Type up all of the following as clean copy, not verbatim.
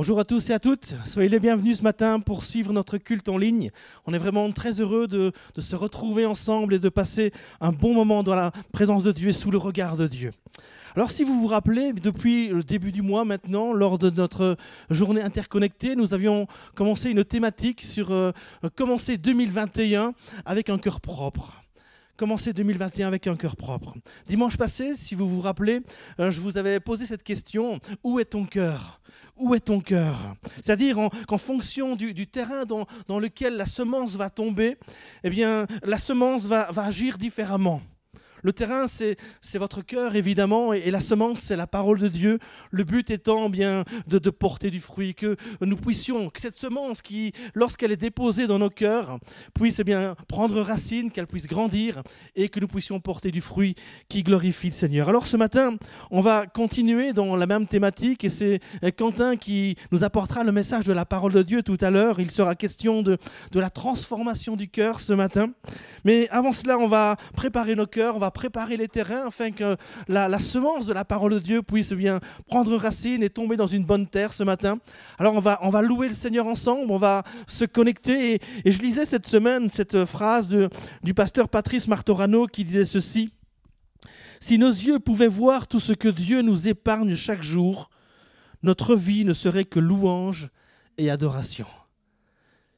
Bonjour à tous et à toutes, soyez les bienvenus ce matin pour suivre notre culte en ligne. On est vraiment très heureux de se retrouver ensemble et de passer un bon moment dans la présence de Dieu et sous le regard de Dieu. Alors si vous vous rappelez, depuis le début du mois maintenant, lors de notre journée interconnectée, nous avions commencé une thématique sur commencer 2021 avec un cœur propre. Commencer 2021 avec un cœur propre. Dimanche passé, si vous vous rappelez, je vous avais posé cette question, où est ton cœur ? Où est ton cœur ? C'est-à-dire qu'en fonction du terrain dans lequel la semence va tomber, eh bien, la semence va agir différemment. Le terrain, c'est votre cœur, évidemment, et la semence, c'est la parole de Dieu. Le but étant bien de porter du fruit, que nous puissions, que cette semence qui, lorsqu'elle est déposée dans nos cœurs, puisse bien prendre racine, qu'elle puisse grandir et que nous puissions porter du fruit qui glorifie le Seigneur. Alors ce matin, on va continuer dans la même thématique et c'est Quentin qui nous apportera le message de la parole de Dieu tout à l'heure. Il sera question de la transformation du cœur ce matin. Mais avant cela, on va préparer nos cœurs, on va préparer les terrains afin que la semence de la parole de Dieu puisse bien prendre racine et tomber dans une bonne terre ce matin. Alors on va louer le Seigneur ensemble, on va se connecter et je lisais cette semaine cette phrase du pasteur Patrice Martorano qui disait ceci: si nos yeux pouvaient voir tout ce que Dieu nous épargne chaque jour, notre vie ne serait que louange et adoration.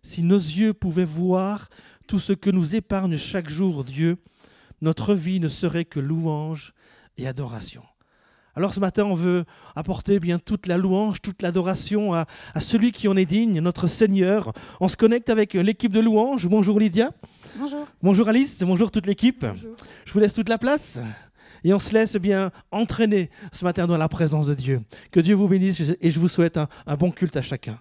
Si nos yeux pouvaient voir tout ce que nous épargne chaque jour Dieu, notre vie ne serait que louange et adoration. Alors ce matin, on veut apporter bien toute la louange, toute l'adoration à celui qui en est digne, notre Seigneur. On se connecte avec l'équipe de louange. Bonjour Lydia. Bonjour. Bonjour Alice, bonjour toute l'équipe. Bonjour. Je vous laisse toute la place et on se laisse bien entraîner ce matin dans la présence de Dieu. Que Dieu vous bénisse et je vous souhaite un bon culte à chacun.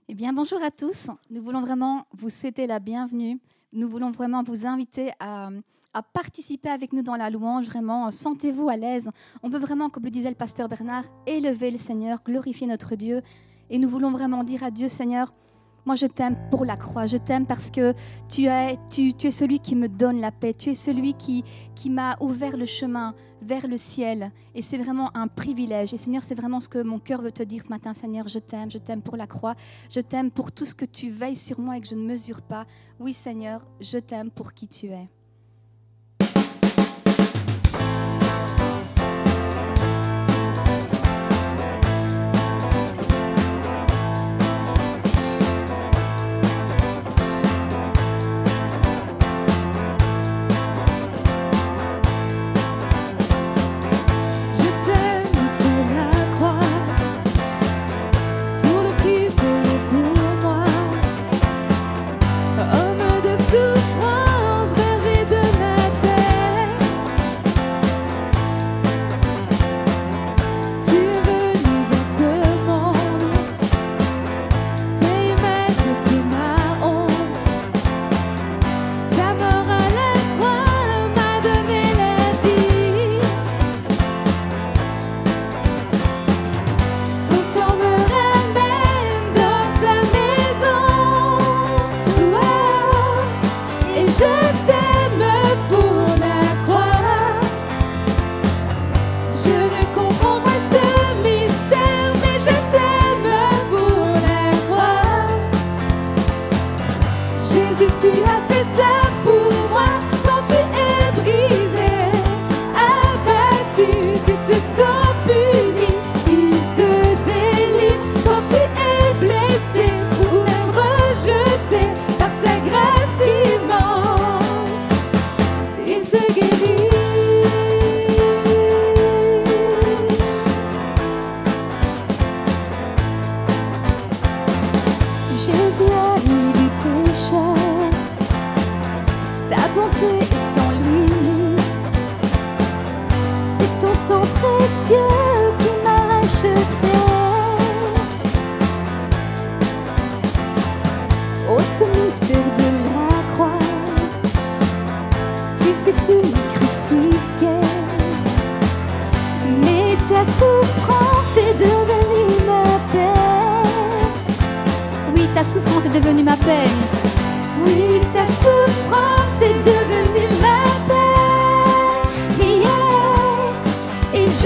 Eh bien, bonjour à tous. Nous voulons vraiment vous souhaiter la bienvenue. Nous voulons vraiment vous inviter à participer avec nous dans la louange. Vraiment, sentez-vous à l'aise. On veut vraiment, comme le disait le pasteur Bernard, élever le Seigneur, glorifier notre Dieu. Et nous voulons vraiment dire à Dieu, Seigneur, moi je t'aime pour la croix. Je t'aime parce que tu es celui qui me donne la paix. Tu es celui qui m'a ouvert le chemin vers le ciel. Et c'est vraiment un privilège. Et Seigneur, c'est vraiment ce que mon cœur veut te dire ce matin. Seigneur, je t'aime pour la croix. Je t'aime pour tout ce que tu veilles sur moi et que je ne mesure pas. Oui, Seigneur, je t'aime pour qui tu es. Et je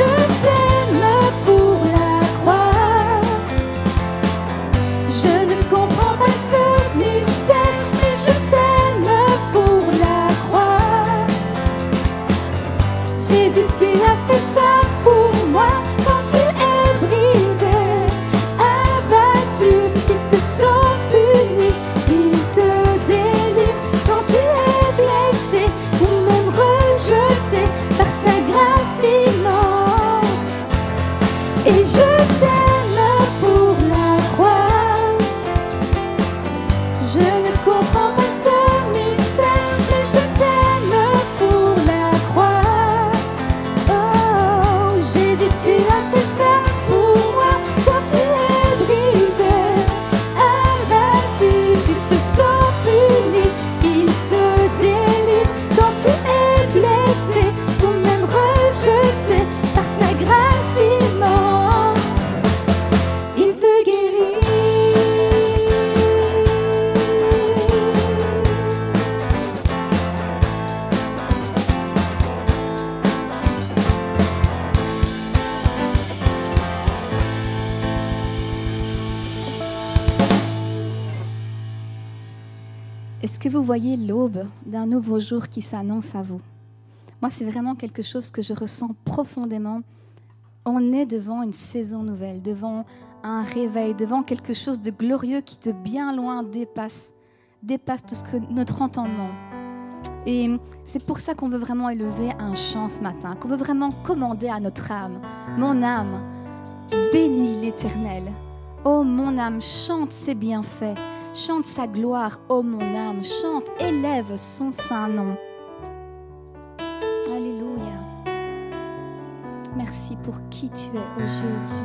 Est-ce que vous voyez l'aube d'un nouveau jour qui s'annonce à vous? Moi, c'est vraiment quelque chose que je ressens profondément. On est devant une saison nouvelle, devant un réveil, devant quelque chose de glorieux qui de bien loin dépasse tout ce que notre entendement. Et c'est pour ça qu'on veut vraiment élever un chant ce matin, qu'on veut vraiment commander à notre âme. Mon âme, bénis l'Éternel. Oh mon âme, chante ses bienfaits, chante sa gloire. Oh mon âme, chante, élève son saint nom. Alléluia. Merci pour qui tu es, oh Jésus.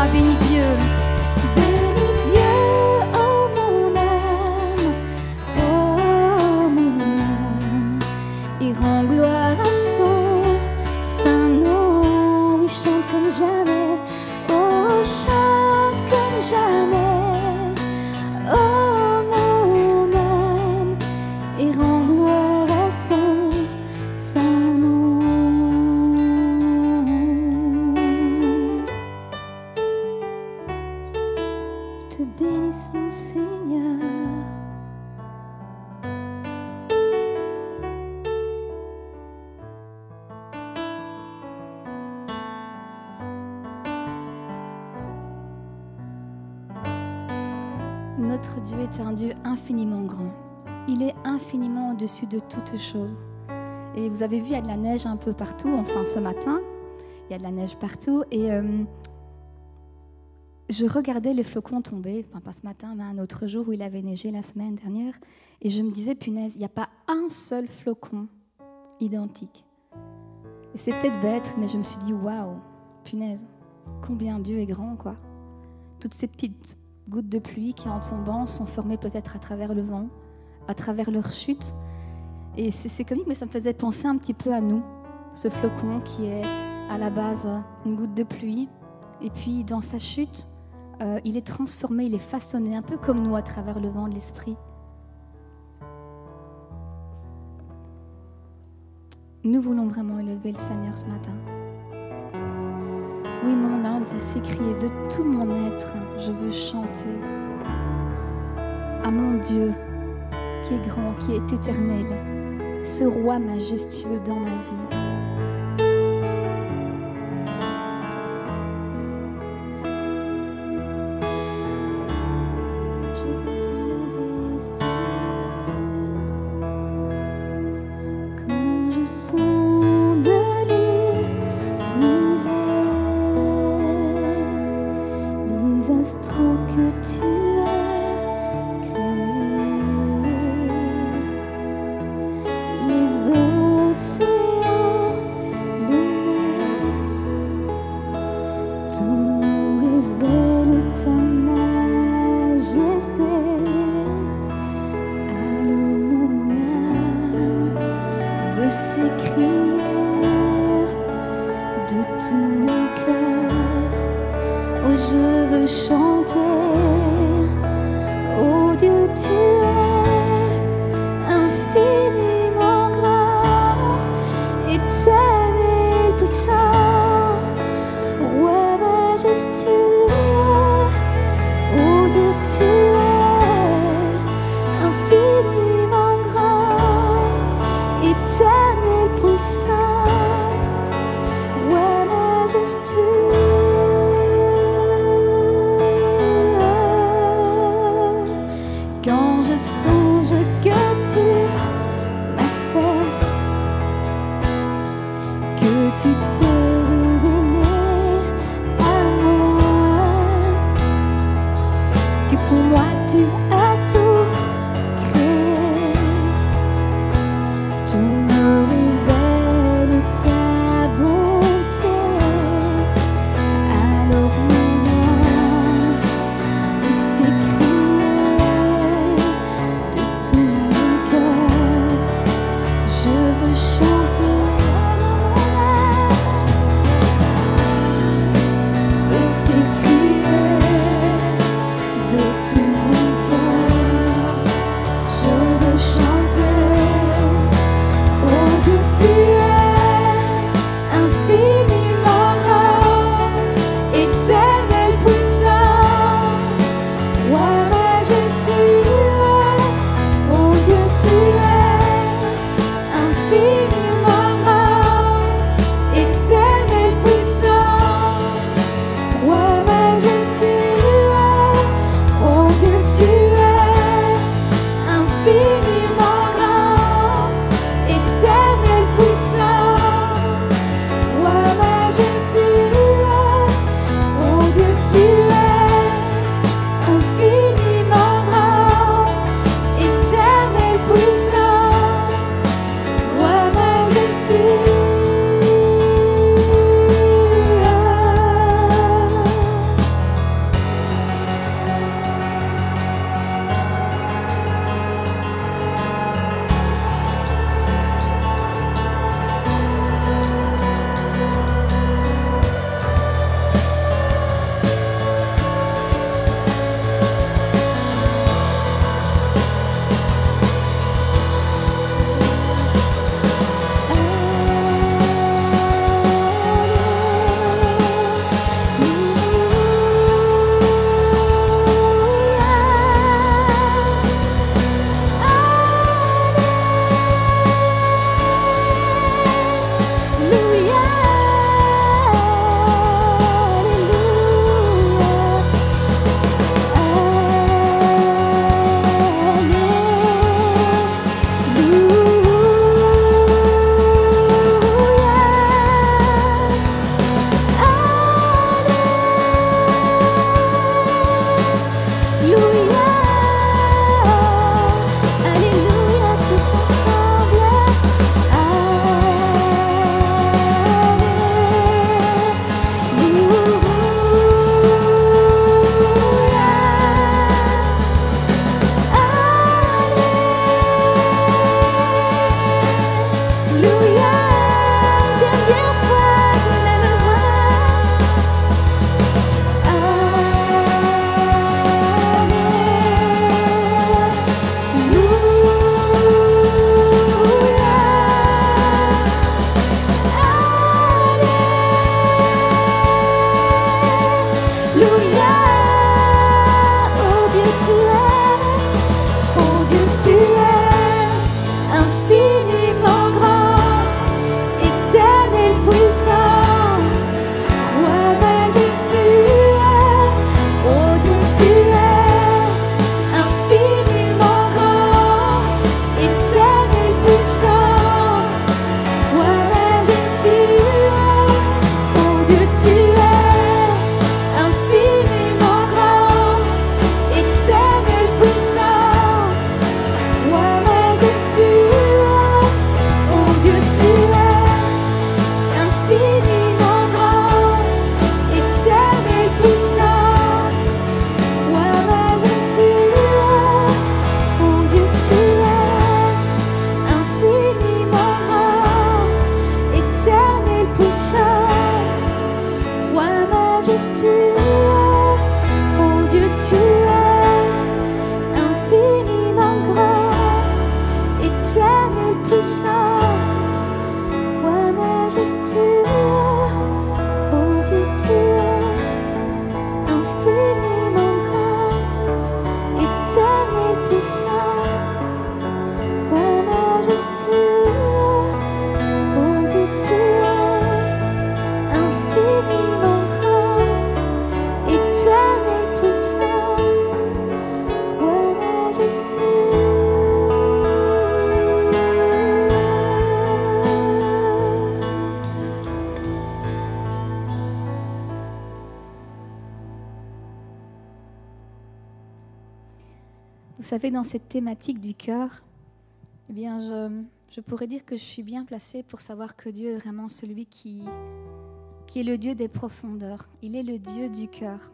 moi, bénis Dieu. Bénis Dieu, oh mon âme, oh mon âme, et rends gloire à son saint nom. Il chante comme jamais, oh chante comme jamais, oh mon âme, et rends gloire à son saint nom. Te bénissons, Seigneur. Notre Dieu est un Dieu infiniment grand. Il est infiniment au-dessus de toutes choses. Et vous avez vu, il y a de la neige un peu partout. Enfin, ce matin, il y a de la neige partout. Et je regardais les flocons tomber. Enfin, pas ce matin, mais un autre jour où il avait neigé la semaine dernière. Et je me disais, punaise, il n'y a pas un seul flocon identique. Et c'est peut-être bête, mais je me suis dit, waouh, punaise, combien Dieu est grand, quoi. Toutes ces petites gouttes de pluie qui, en tombant, sont formées peut-être à travers le vent, à travers leur chute. Et c'est comique, mais ça me faisait penser un petit peu à nous, ce flocon qui est à la base une goutte de pluie. Et puis, dans sa chute, il est transformé, il est façonné, un peu comme nous, à travers le vent de l'esprit. Nous voulons vraiment élever le Seigneur ce matin. Oui, mon âme veut s'écrier de tout mon être. Je veux chanter à mon Dieu qui est grand, qui est éternel, ce roi majestueux dans ma vie. Je veux t'élever, Seigneur, quand je sonde les astres que tu as créés, les océans, les mers, tout nous révèle ta majesté. Alors mon âme veut s'écrier de tout mon cœur. Oh, je veux chanter, oh Dieu, tu es infiniment grand, éternel, puissant, roi majestueux. Oh Dieu, tu es infiniment grand, éternel, puissant, roi majestueux. Quand je songe que tu m'as fait, que tu t'es révélé à moi, que pour moi tu as tout créé, tout me révèle ta bonté. Vous savez, dans cette thématique du cœur, eh bien, je pourrais dire que je suis bien placée pour savoir que Dieu est vraiment celui qui est le Dieu des profondeurs. Il est le Dieu du cœur.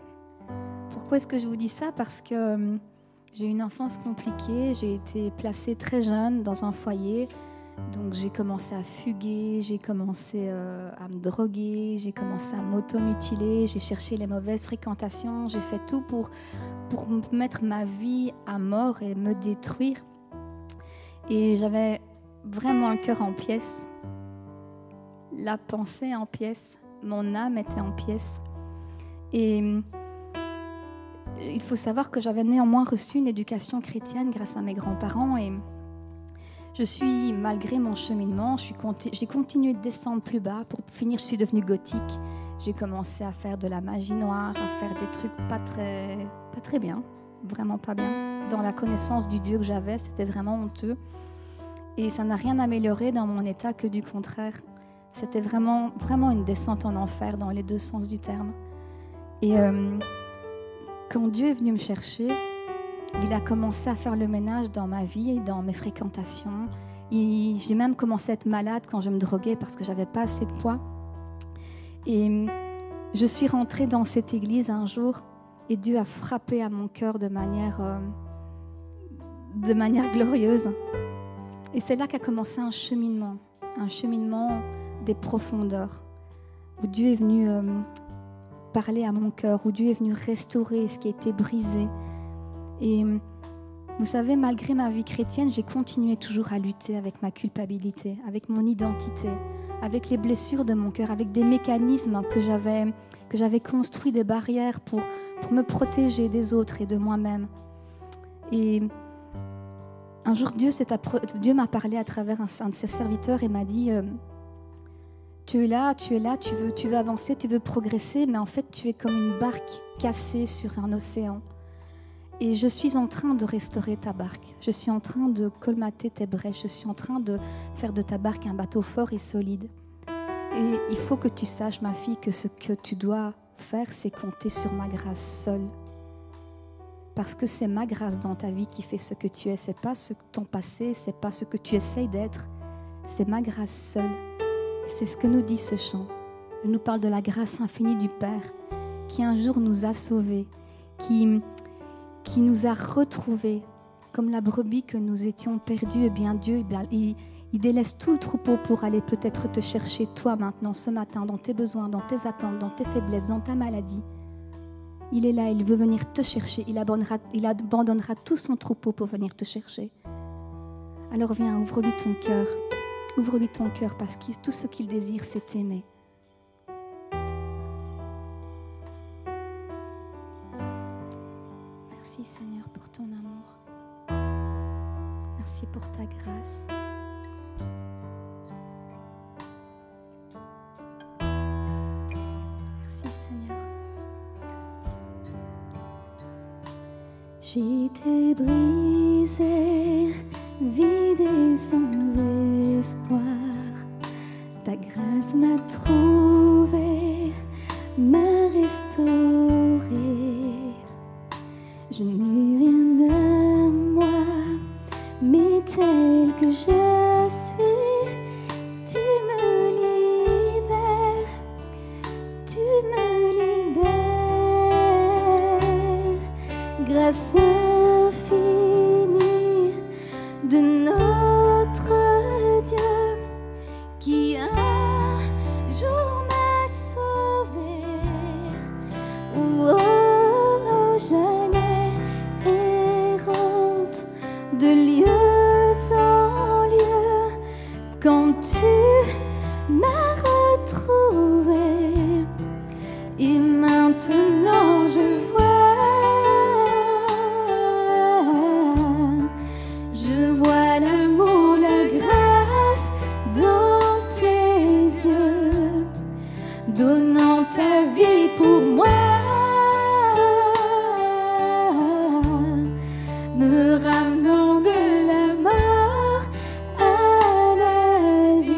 Pourquoi est-ce que je vous dis ça? Parce que j'ai eu une enfance compliquée, j'ai été placée très jeune dans un foyer, donc j'ai commencé à fuguer, j'ai commencé à me droguer, j'ai commencé à m'automutiler, j'ai cherché les mauvaises fréquentations, j'ai fait tout pour mettre ma vie à mort et me détruire. Et j'avais vraiment le cœur en pièces, la pensée en pièces, mon âme était en pièces. Et il faut savoir que j'avais néanmoins reçu une éducation chrétienne grâce à mes grands-parents. Et je suis, malgré mon cheminement, j'ai continué de descendre plus bas. Pour finir, je suis devenue gothique. J'ai commencé à faire de la magie noire, à faire des trucs pas très bien, vraiment pas bien. Dans la connaissance du Dieu que j'avais, c'était vraiment honteux. Et ça n'a rien amélioré dans mon état, que du contraire. C'était vraiment une descente en enfer dans les deux sens du terme. Et quand Dieu est venu me chercher, il a commencé à faire le ménage dans ma vie et dans mes fréquentations. J'ai même commencé à être malade quand je me droguais parce que j'avais pas assez de poids. Et je suis rentrée dans cette église un jour et Dieu a frappé à mon cœur de manière glorieuse. Et c'est là qu'a commencé un cheminement des profondeurs, où Dieu est venu parler à mon cœur, où Dieu est venu restaurer ce qui a été brisé. Et vous savez, malgré ma vie chrétienne, j'ai continué toujours à lutter avec ma culpabilité, avec mon identité, avec les blessures de mon cœur, avec des mécanismes que j'avais construits, des barrières pour me protéger des autres et de moi-même. Et un jour, Dieu m'a parlé à travers un de ses serviteurs et m'a dit tu es là, tu veux avancer, tu veux progresser, mais en fait, tu es comme une barque cassée sur un océan. Et je suis en train de restaurer ta barque. Je suis en train de colmater tes brèches. Je suis en train de faire de ta barque un bateau fort et solide. Et il faut que tu saches, ma fille, que ce que tu dois faire, c'est compter sur ma grâce seule. Parce que c'est ma grâce dans ta vie qui fait ce que tu es. C'est pas ton passé, c'est pas ce que tu essayes d'être. C'est ma grâce seule. C'est ce que nous dit ce chant. Il nous parle de la grâce infinie du Père qui un jour nous a sauvés, qui nous a retrouvés comme la brebis que nous étions perdus. Et bien Dieu, il délaisse tout le troupeau pour aller peut-être te chercher toi maintenant, ce matin, dans tes besoins, dans tes attentes, dans tes faiblesses, dans ta maladie. Il est là, il veut venir te chercher. Il abandonnera tout son troupeau pour venir te chercher. Alors viens, ouvre-lui ton cœur. Ouvre-lui ton cœur parce que tout ce qu'il désire, c'est t'aimer. Merci Seigneur pour ton amour. Merci pour ta grâce. Merci Seigneur. J'étais brisée, vide et sans espoir. Ta grâce m'a trouvée, m'a restaurée. Je n'ai rien à moi, mais tel que je suis, tu me libères, tu me libères. Grâce infinie de notre Dieu qui un jour m'a sauvé. Oh, j'allais errante de lieu en lieu quand tu m'as retrouvée. Et maintenant je vois l'amour, la grâce dans tes yeux, donnant ta vie pour moi, me ramenant de la mort à la vie.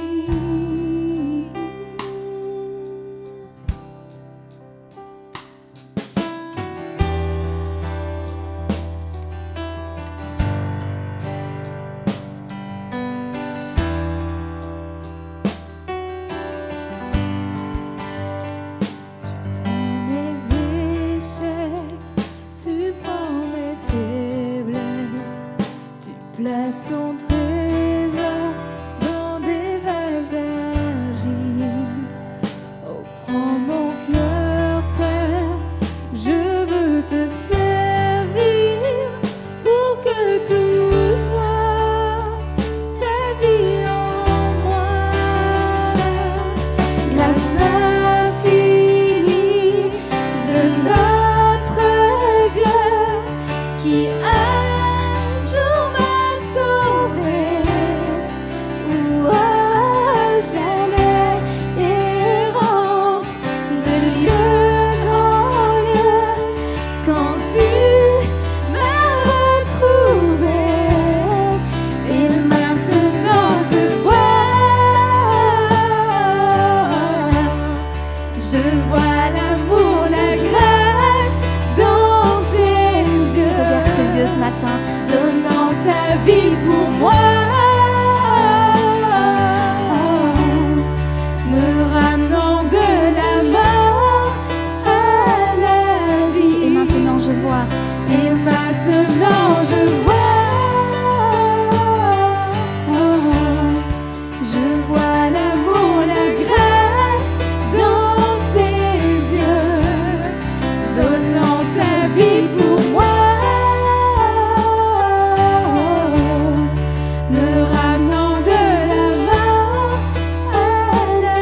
vois l'amour, la grâce dans tes yeux. Regarde ses yeux ce matin. Donnant ta vie pour moi. Me ramenant de la mort à la vie. Et maintenant je vois. Et maintenant je vois. Je vois l'amour, la grâce dans tes yeux. Donnant ta vie pour moi. Me ramenant de la mort à la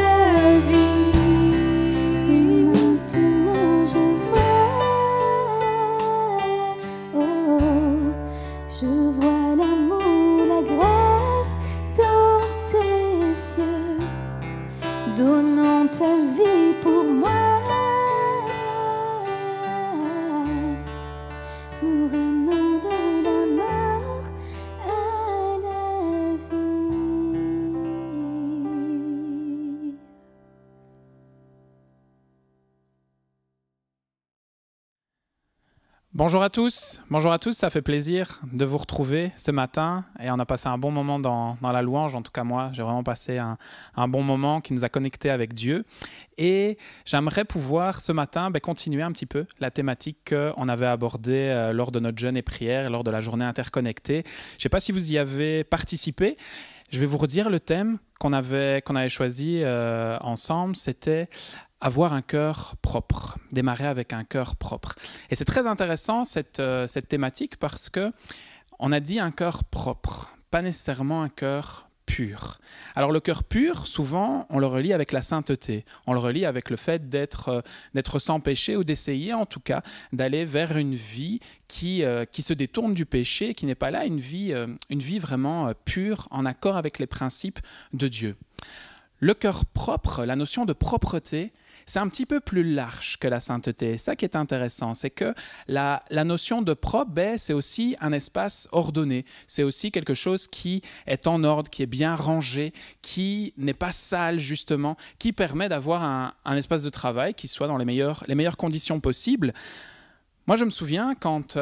vie. Et maintenant je vois, je vois l'amour, la grâce dans tes yeux, donnant ta vie pour moi. Me ramenant de la mort à la vie. Bonjour à tous, ça fait plaisir de vous retrouver ce matin et on a passé un bon moment dans la louange, en tout cas moi j'ai vraiment passé un bon moment qui nous a connectés avec Dieu et j'aimerais pouvoir ce matin continuer un petit peu la thématique qu'on avait abordée lors de notre jeûne et prière, lors de la journée interconnectée. Je ne sais pas si vous y avez participé, je vais vous redire le thème qu'on avait choisi ensemble, c'était avoir un cœur propre, démarrer avec un cœur propre. Et c'est très intéressant cette thématique parce qu'on a dit un cœur propre, pas nécessairement un cœur pur. Alors le cœur pur, souvent, on le relie avec la sainteté. On le relie avec le fait d'être sans péché ou d'essayer en tout cas d'aller vers une vie qui se détourne du péché, qui n'est pas là une vie vraiment pure, en accord avec les principes de Dieu. Le cœur propre, la notion de propreté, c'est un petit peu plus large que la sainteté. Ça qui est intéressant, c'est que la notion de propre, c'est aussi un espace ordonné. C'est aussi quelque chose qui est en ordre, qui est bien rangé, qui n'est pas sale justement, qui permet d'avoir un espace de travail qui soit dans les meilleures conditions possibles. Moi, je me souviens, quand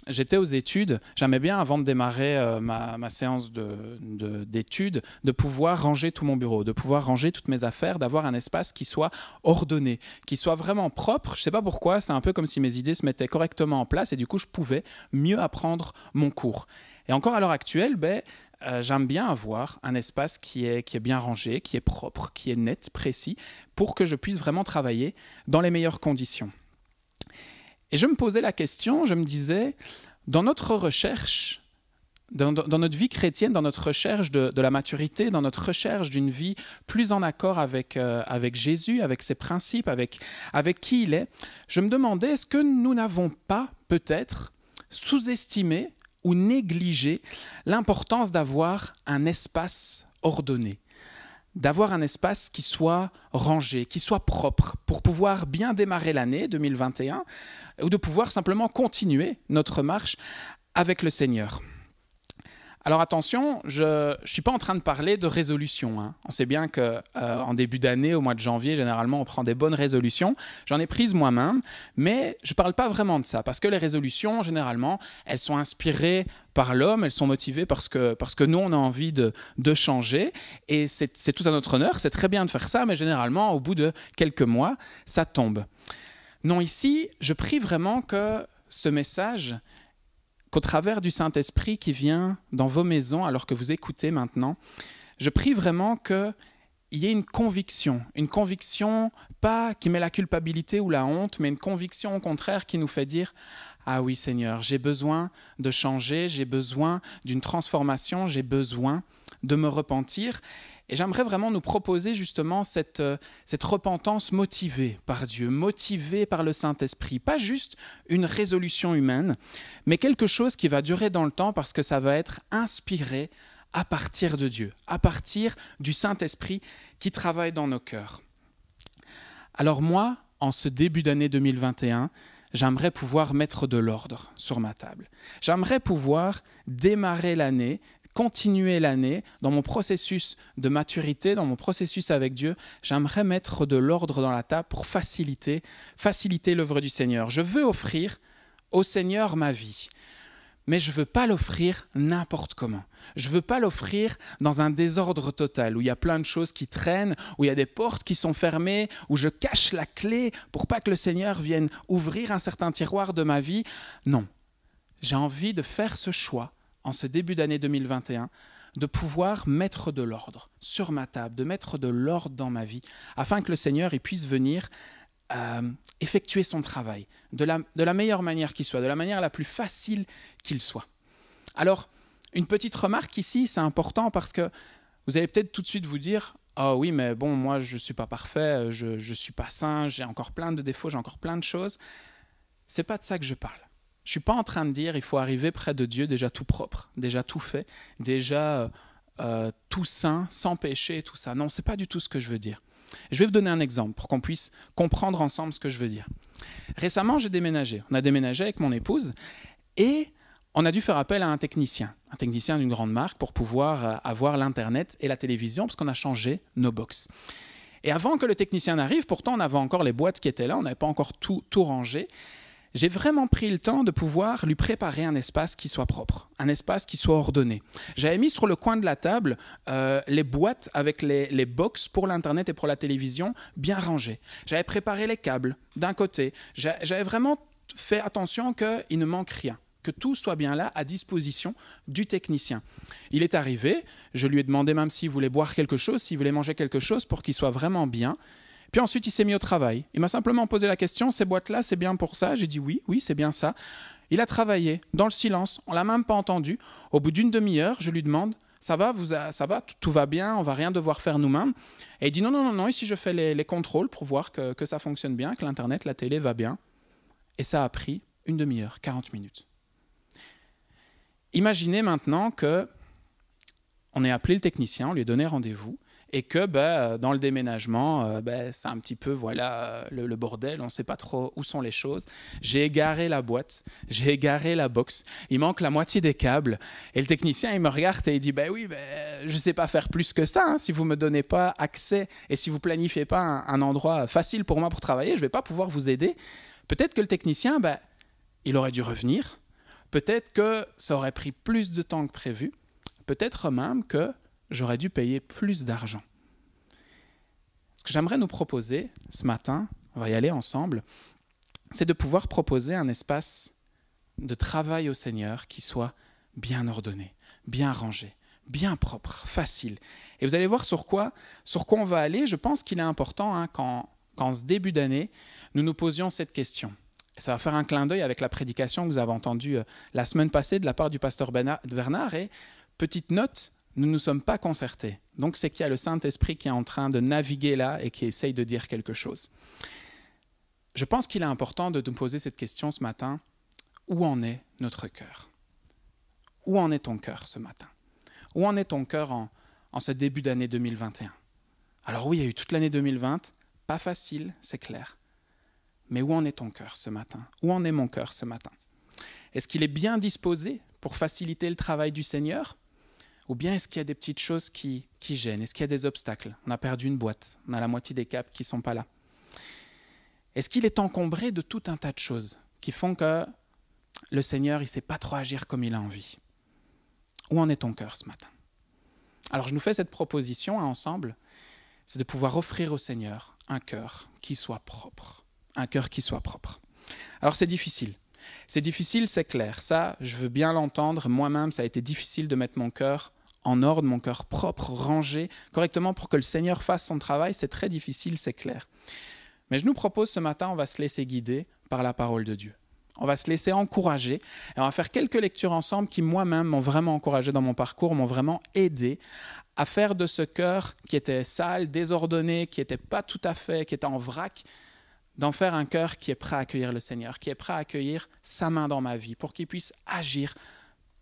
j'étais aux études, j'aimais bien, avant de démarrer ma séance d'études, de pouvoir ranger tout mon bureau, de pouvoir ranger toutes mes affaires, d'avoir un espace qui soit ordonné, qui soit vraiment propre. Je ne sais pas pourquoi, c'est un peu comme si mes idées se mettaient correctement en place et du coup, je pouvais mieux apprendre mon cours. Et encore à l'heure actuelle, j'aime bien avoir un espace qui est bien rangé, qui est propre, qui est net, précis, pour que je puisse vraiment travailler dans les meilleures conditions. Et je me posais la question, je me disais, dans notre recherche, dans notre vie chrétienne, dans notre recherche de la maturité, dans notre recherche d'une vie plus en accord avec Jésus, avec ses principes, avec qui il est, je me demandais, est-ce que nous n'avons pas peut-être sous-estimé ou négligé l'importance d'avoir un espace ordonné, d'avoir un espace qui soit rangé, qui soit propre, pour pouvoir bien démarrer l'année 2021 ou de pouvoir simplement continuer notre marche avec le Seigneur. Alors attention, je ne suis pas en train de parler de résolution. Hein. On sait bien qu'en début d'année, au mois de janvier, généralement, on prend des bonnes résolutions. J'en ai prises moi-même, mais je ne parle pas vraiment de ça, parce que les résolutions, généralement, elles sont inspirées par l'homme, elles sont motivées parce que nous, on a envie de changer, et c'est tout à notre honneur, c'est très bien de faire ça, mais généralement, au bout de quelques mois, ça tombe. Non, ici, je prie vraiment que ce message, qu'au travers du Saint-Esprit qui vient dans vos maisons alors que vous écoutez maintenant, je prie vraiment qu'il y ait une conviction pas qui met la culpabilité ou la honte, mais une conviction au contraire qui nous fait dire « Ah oui Seigneur, j'ai besoin de changer, j'ai besoin d'une transformation, j'ai besoin de me repentir ». Et j'aimerais vraiment nous proposer justement cette repentance motivée par Dieu, motivée par le Saint-Esprit. Pas juste une résolution humaine, mais quelque chose qui va durer dans le temps parce que ça va être inspiré à partir de Dieu, à partir du Saint-Esprit qui travaille dans nos cœurs. Alors moi, en ce début d'année 2021, j'aimerais pouvoir mettre de l'ordre sur ma table. J'aimerais pouvoir démarrer l'année continuer l'année, dans mon processus de maturité, dans mon processus avec Dieu, j'aimerais mettre de l'ordre dans la table pour faciliter l'œuvre du Seigneur. Je veux offrir au Seigneur ma vie, mais je ne veux pas l'offrir n'importe comment. Je ne veux pas l'offrir dans un désordre total, où il y a plein de choses qui traînent, où il y a des portes qui sont fermées, où je cache la clé pour pas que le Seigneur vienne ouvrir un certain tiroir de ma vie. Non, j'ai envie de faire ce choix, en ce début d'année 2021, de pouvoir mettre de l'ordre sur ma table, de mettre de l'ordre dans ma vie, afin que le Seigneur il puisse venir effectuer son travail de la meilleure manière qu'il soit, de la manière la plus facile qu'il soit. Alors, une petite remarque ici, c'est important parce que vous allez peut-être tout de suite vous dire « Ah oui, mais bon, moi, je ne suis pas parfait, je ne suis pas saint, j'ai encore plein de défauts, j'ai encore plein de choses. » Ce n'est pas de ça que je parle. Je ne suis pas en train de dire il faut arriver près de Dieu déjà tout propre, déjà tout fait, déjà tout saint, sans péché et tout ça. Non, ce n'est pas du tout ce que je veux dire. Je vais vous donner un exemple pour qu'on puisse comprendre ensemble ce que je veux dire. Récemment, j'ai déménagé. On a déménagé avec mon épouse et on a dû faire appel à un technicien d'une grande marque pour pouvoir avoir l'Internet et la télévision parce qu'on a changé nos box. Et avant que le technicien n'arrive, pourtant on avait encore les boîtes qui étaient là, on n'avait pas encore tout rangé. J'ai vraiment pris le temps de pouvoir lui préparer un espace qui soit propre, un espace qui soit ordonné. J'avais mis sur le coin de la table les boîtes avec les box pour l'Internet et pour la télévision bien rangées. J'avais préparé les câbles d'un côté. J'avais vraiment fait attention qu'il ne manque rien, que tout soit bien là à disposition du technicien. Il est arrivé, je lui ai demandé même s'il voulait boire quelque chose, s'il voulait manger quelque chose pour qu'il soit vraiment bien. Puis ensuite, il s'est mis au travail. Il m'a simplement posé la question, ces boîtes-là, c'est bien pour ça? J'ai dit oui, c'est bien ça. Il a travaillé dans le silence, on ne l'a même pas entendu. Au bout d'une demi-heure, je lui demande, ça va, tout va bien, on ne va rien devoir faire nous-mêmes. Et il dit non, ici je fais les contrôles pour voir que ça fonctionne bien, que l'Internet, la télé va bien. Et ça a pris une demi-heure, 40 minutes. Imaginez maintenant qu'on ait appelé le technicien, on lui a donné rendez-vous, et que dans le déménagement, c'est un petit peu le bordel, on ne sait pas trop où sont les choses. J'ai égaré la boîte, j'ai égaré la box, il manque la moitié des câbles. Et le technicien, il me regarde et il dit je ne sais pas faire plus que ça. Si vous ne me donnez pas accès et si vous ne planifiez pas un endroit facile pour moi pour travailler, je ne vais pas pouvoir vous aider. » Peut-être que le technicien, il aurait dû revenir. Peut-être que ça aurait pris plus de temps que prévu. Peut-être même que j'aurais dû payer plus d'argent. Ce que j'aimerais nous proposer ce matin, on va y aller ensemble, c'est de pouvoir proposer un espace de travail au Seigneur qui soit bien ordonné, bien rangé, bien propre, facile. Et vous allez voir sur quoi on va aller. Je pense qu'il est important qu'en ce début d'année, nous nous posions cette question. Ça va faire un clin d'œil avec la prédication que vous avez entendue la semaine passée de la part du pasteur Bernard. Et petite note, nous ne nous sommes pas concertés. Donc, c'est qu'il y a le Saint-Esprit qui est en train de naviguer là et qui essaye de dire quelque chose. Je pense qu'il est important de nous poser cette question ce matin. Où en est notre cœur? Où en est ton cœur ce matin? Où en est ton cœur en ce début d'année 2021? Alors oui, il y a eu toute l'année 2020. Pas facile, c'est clair. Mais où en est ton cœur ce matin? Où en est mon cœur ce matin? Est-ce qu'il est bien disposé pour faciliter le travail du Seigneur? Ou bien est-ce qu'il y a des petites choses qui gênent? Est-ce qu'il y a des obstacles? On a perdu une boîte, on a la moitié des câbles qui ne sont pas là. Est-ce qu'il est encombré de tout un tas de choses qui font que le Seigneur il ne sait pas trop agir comme il a envie? Où en est ton cœur ce matin? Alors je nous fais cette proposition ensemble, c'est de pouvoir offrir au Seigneur un cœur qui soit propre. Un cœur qui soit propre. Alors c'est difficile. C'est difficile, c'est clair. Ça, je veux bien l'entendre. Moi-même, ça a été difficile de mettre mon cœur en ordre, mon cœur propre, rangé, correctement pour que le Seigneur fasse son travail. C'est très difficile, c'est clair. Mais je nous propose ce matin, on va se laisser guider par la parole de Dieu. On va se laisser encourager et on va faire quelques lectures ensemble qui, moi-même, m'ont vraiment encouragé dans mon parcours, m'ont vraiment aidé à faire de ce cœur qui était sale, désordonné, qui n'était pas tout à fait, qui était en vrac, d'en faire un cœur qui est prêt à accueillir le Seigneur, qui est prêt à accueillir sa main dans ma vie, pour qu'il puisse agir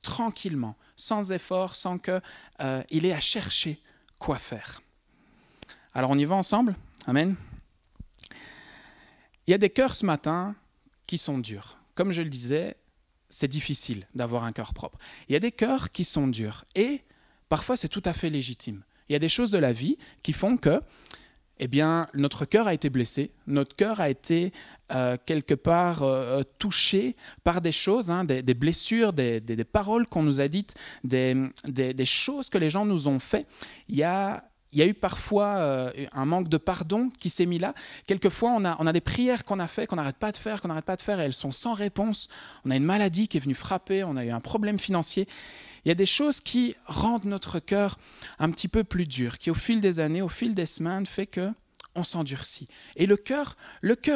tranquillement, sans effort, sans qu'il ait à chercher quoi faire. Alors on y va ensemble? Amen. Il y a des cœurs ce matin qui sont durs. Comme je le disais, c'est difficile d'avoir un cœur propre. Il y a des cœurs qui sont durs et parfois c'est tout à fait légitime. Il y a des choses de la vie qui font que notre cœur a été blessé, notre cœur a été quelque part touché par des choses, des blessures, des paroles qu'on nous a dites, des choses que les gens nous ont fait. Il y a eu parfois un manque de pardon qui s'est mis là. Quelquefois, on a des prières qu'on a fait, qu'on n'arrête pas de faire, et elles sont sans réponse. On a une maladie qui est venue frapper, on a eu un problème financier. Il y a des choses qui rendent notre cœur un petit peu plus dur, qui au fil des années, au fil des semaines, fait qu'on s'endurcit. Et le cœur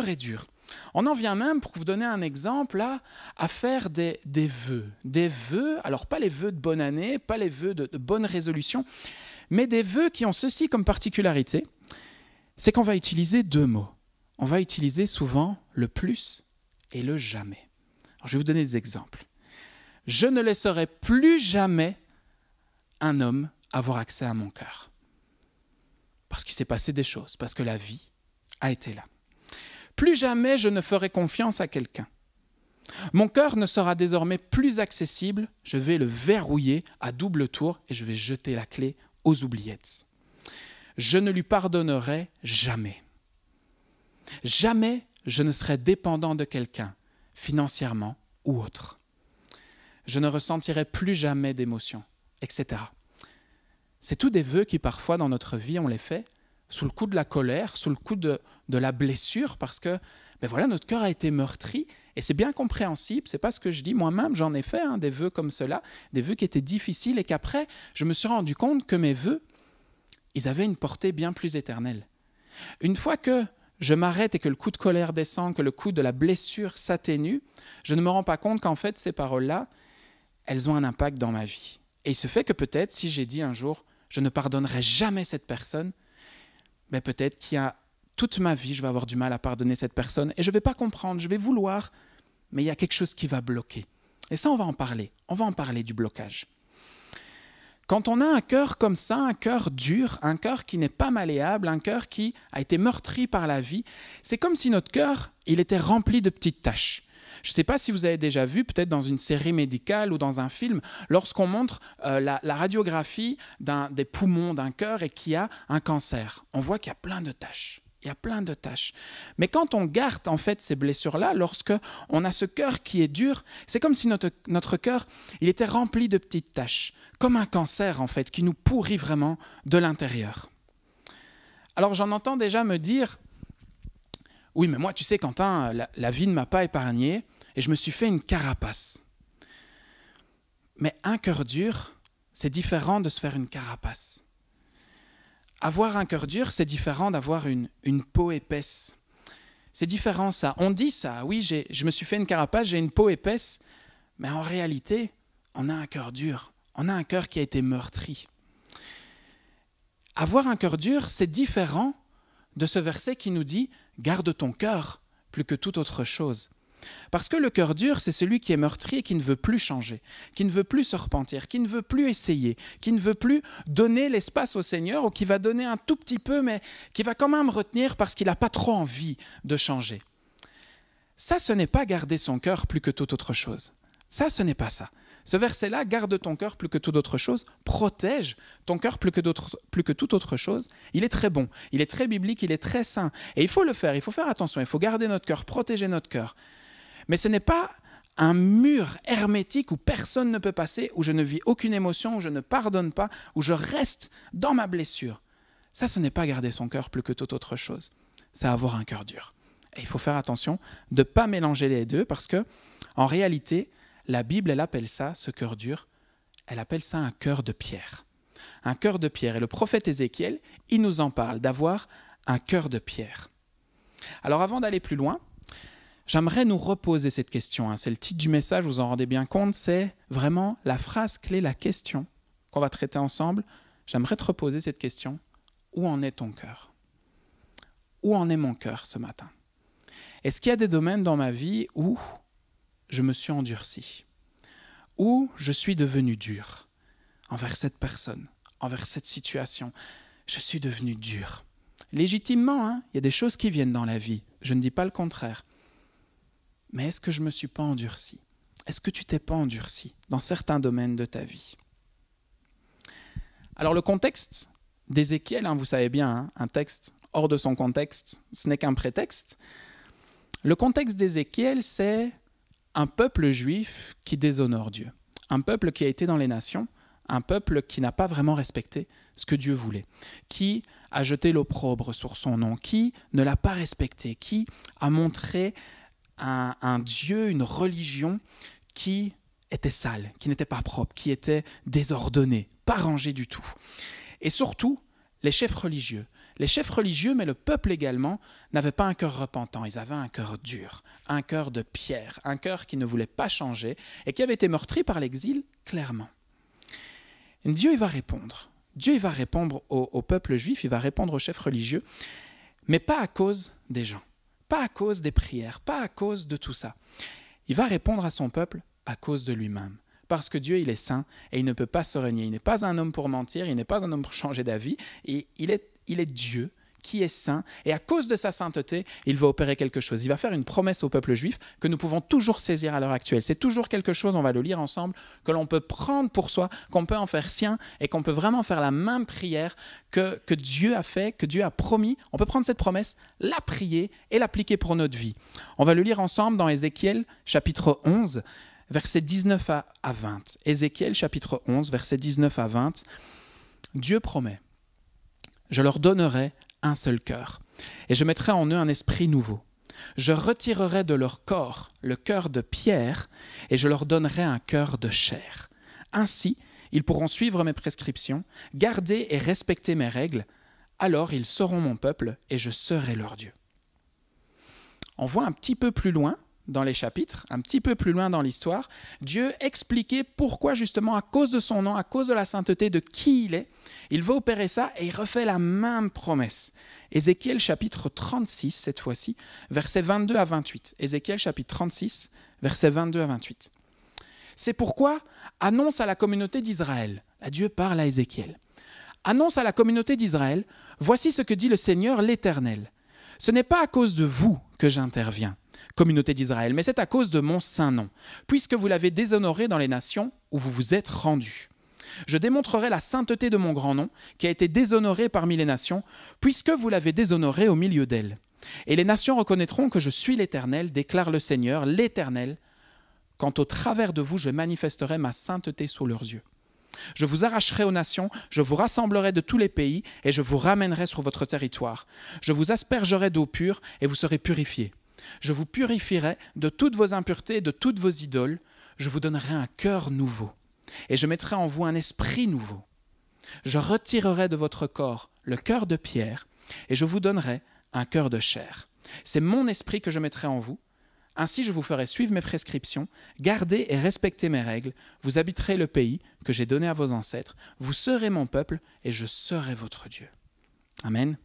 est dur. On en vient même, pour vous donner un exemple, là, à faire des vœux. Des vœux, alors pas les vœux de bonne année, pas les vœux de bonne résolution, mais des vœux qui ont ceci comme particularité, c'est qu'on va utiliser 2 mots. On va utiliser souvent le plus et le jamais. Alors, je vais vous donner des exemples. Je ne laisserai plus jamais un homme avoir accès à mon cœur. Parce qu'il s'est passé des choses, parce que la vie a été là. Plus jamais je ne ferai confiance à quelqu'un. Mon cœur ne sera désormais plus accessible, je vais le verrouiller à double tour et je vais jeter la clé aux oubliettes. Je ne lui pardonnerai jamais. Jamais je ne serai dépendant de quelqu'un, financièrement ou autre. Je ne ressentirai plus jamais d'émotions, etc. C'est tous des vœux qui parfois dans notre vie, on les fait sous le coup de la colère, sous le coup de la blessure, parce que notre cœur a été meurtri, et c'est bien compréhensible, c'est pas ce que je dis, moi-même j'en ai fait des vœux comme cela, des vœux qui étaient difficiles, et qu'après je me suis rendu compte que mes vœux, ils avaient une portée bien plus éternelle. Une fois que je m'arrête et que le coup de colère descend, que le coup de la blessure s'atténue, je ne me rends pas compte qu'en fait ces paroles-là, elles ont un impact dans ma vie. Et il se fait que peut-être, si j'ai dit un jour, je ne pardonnerai jamais cette personne, peut-être qu'il y a toute ma vie, je vais avoir du mal à pardonner cette personne, et je ne vais pas comprendre, je vais vouloir, mais il y a quelque chose qui va bloquer. Et ça, on va en parler du blocage. Quand on a un cœur comme ça, un cœur dur, un cœur qui n'est pas malléable, un cœur qui a été meurtri par la vie, c'est comme si notre cœur, il était rempli de petites taches. Je ne sais pas si vous avez déjà vu, peut-être dans une série médicale ou dans un film, lorsqu'on montre la radiographie des poumons d'un cœur et qu'il y a un cancer. On voit qu'il y a plein de taches. Il y a plein de taches. Mais quand on garde en fait ces blessures-là, lorsqu'on a ce cœur qui est dur, c'est comme si notre cœur il était rempli de petites taches, comme un cancer en fait, qui nous pourrit vraiment de l'intérieur. Alors j'en entends déjà me dire, oui mais moi tu sais Quentin, la vie ne m'a pas épargné et je me suis fait une carapace. Mais un cœur dur, c'est différent de se faire une carapace. Avoir un cœur dur, c'est différent d'avoir une peau épaisse. C'est différent ça. On dit ça, oui, je me suis fait une carapace, j'ai une peau épaisse, mais en réalité, on a un cœur dur. On a un cœur qui a été meurtri. Avoir un cœur dur, c'est différent de ce verset qui nous dit « Garde ton cœur plus que toute autre chose ». Parce que le cœur dur, c'est celui qui est meurtri et qui ne veut plus changer, qui ne veut plus se repentir, qui ne veut plus essayer, qui ne veut plus donner l'espace au Seigneur ou qui va donner un tout petit peu, mais qui va quand même retenir parce qu'il n'a pas trop envie de changer. Ça, ce n'est pas garder son cœur plus que toute autre chose. Ça, ce n'est pas ça. Ce verset-là, garde ton cœur plus que toute autre chose, protège ton cœur plus que toute autre chose. Il est très bon, il est très biblique, il est très sain. Et il faut le faire, il faut faire attention, il faut garder notre cœur, protéger notre cœur. Mais ce n'est pas un mur hermétique où personne ne peut passer, où je ne vis aucune émotion, où je ne pardonne pas, où je reste dans ma blessure. Ça, ce n'est pas garder son cœur plus que toute autre chose. C'est avoir un cœur dur. Et il faut faire attention de ne pas mélanger les deux parce que, en réalité, la Bible, elle appelle ça, ce cœur dur, elle appelle ça un cœur de pierre. Un cœur de pierre. Et le prophète Ézéchiel, il nous en parle, d'avoir un cœur de pierre. Alors avant d'aller plus loin, j'aimerais nous reposer cette question. C'est le titre du message, vous en rendez bien compte, c'est vraiment la phrase clé, la question qu'on va traiter ensemble. J'aimerais te reposer cette question. Où en est ton cœur ? Où en est mon cœur ce matin ? Est-ce qu'il y a des domaines dans ma vie où je me suis endurci, où je suis devenu dur envers cette personne, envers cette situation. Je suis devenu dur. Légitimement, il y a des choses qui viennent dans la vie, je ne dis pas le contraire. Mais est-ce que je ne me suis pas endurci ? Est-ce que tu t'es pas endurci dans certains domaines de ta vie? Alors le contexte d'Ézéchiel, vous savez bien, un texte hors de son contexte, ce n'est qu'un prétexte. Le contexte d'Ézéchiel, c'est un peuple juif qui déshonore Dieu. Un peuple qui a été dans les nations, un peuple qui n'a pas vraiment respecté ce que Dieu voulait, qui a jeté l'opprobre sur son nom, qui ne l'a pas respecté, qui a montré un Dieu, une religion qui était sale, qui n'était pas propre, qui était désordonnée, pas rangée du tout. Et surtout, les chefs religieux, mais le peuple également, n'avaient pas un cœur repentant, ils avaient un cœur dur, un cœur de pierre, un cœur qui ne voulait pas changer et qui avait été meurtri par l'exil, clairement. Dieu, il va répondre. Dieu, il va répondre au peuple juif, il va répondre aux chefs religieux, mais pas à cause des gens, pas à cause des prières, pas à cause de tout ça. Il va répondre à son peuple à cause de lui-même. Parce que Dieu, il est saint et il ne peut pas se renier. Il n'est pas un homme pour mentir, il n'est pas un homme pour changer d'avis. Et il est Dieu qui est saint. Et à cause de sa sainteté, il va opérer quelque chose. Il va faire une promesse au peuple juif que nous pouvons toujours saisir à l'heure actuelle. C'est toujours quelque chose, on va le lire ensemble, que l'on peut prendre pour soi, qu'on peut en faire sien et qu'on peut vraiment faire la même prière que Dieu a fait, que Dieu a promis. On peut prendre cette promesse, la prier et l'appliquer pour notre vie. On va le lire ensemble dans Ézéchiel, chapitre 11, versets 19 à 20. Ézéchiel, chapitre 11, versets 19 à 20. Dieu promet, « Je leur donnerai un seul cœur, et je mettrai en eux un esprit nouveau. Je retirerai de leur corps le cœur de pierre, et je leur donnerai un cœur de chair. Ainsi, ils pourront suivre mes prescriptions, garder et respecter mes règles. Alors ils seront mon peuple, et je serai leur Dieu. » On voit un petit peu plus loin, dans les chapitres, un petit peu plus loin dans l'histoire, Dieu expliquait pourquoi justement, à cause de son nom, à cause de la sainteté, de qui il est, il va opérer ça et il refait la même promesse. Ézéchiel chapitre 36, cette fois-ci, versets 22 à 28. Ézéchiel chapitre 36, versets 22 à 28. C'est pourquoi annonce à la communauté d'Israël, là Dieu parle à Ézéchiel, annonce à la communauté d'Israël, voici ce que dit le Seigneur l'Éternel. Ce n'est pas à cause de vous que j'interviens, communauté d'Israël, mais c'est à cause de mon saint nom, puisque vous l'avez déshonoré dans les nations où vous vous êtes rendus. Je démontrerai la sainteté de mon grand nom, qui a été déshonoré parmi les nations, puisque vous l'avez déshonoré au milieu d'elles. Et les nations reconnaîtront que je suis l'Éternel, déclare le Seigneur, l'Éternel. Quant au travers de vous, je manifesterai ma sainteté sous leurs yeux. Je vous arracherai aux nations, je vous rassemblerai de tous les pays, et je vous ramènerai sur votre territoire. Je vous aspergerai d'eau pure, et vous serez purifiés. Je vous purifierai de toutes vos impuretés et de toutes vos idoles. Je vous donnerai un cœur nouveau, et je mettrai en vous un esprit nouveau. Je retirerai de votre corps le cœur de pierre, et je vous donnerai un cœur de chair. C'est mon esprit que je mettrai en vous. Ainsi je vous ferai suivre mes prescriptions, garder et respecter mes règles. Vous habiterez le pays que j'ai donné à vos ancêtres. Vous serez mon peuple, et je serai votre Dieu. Amen.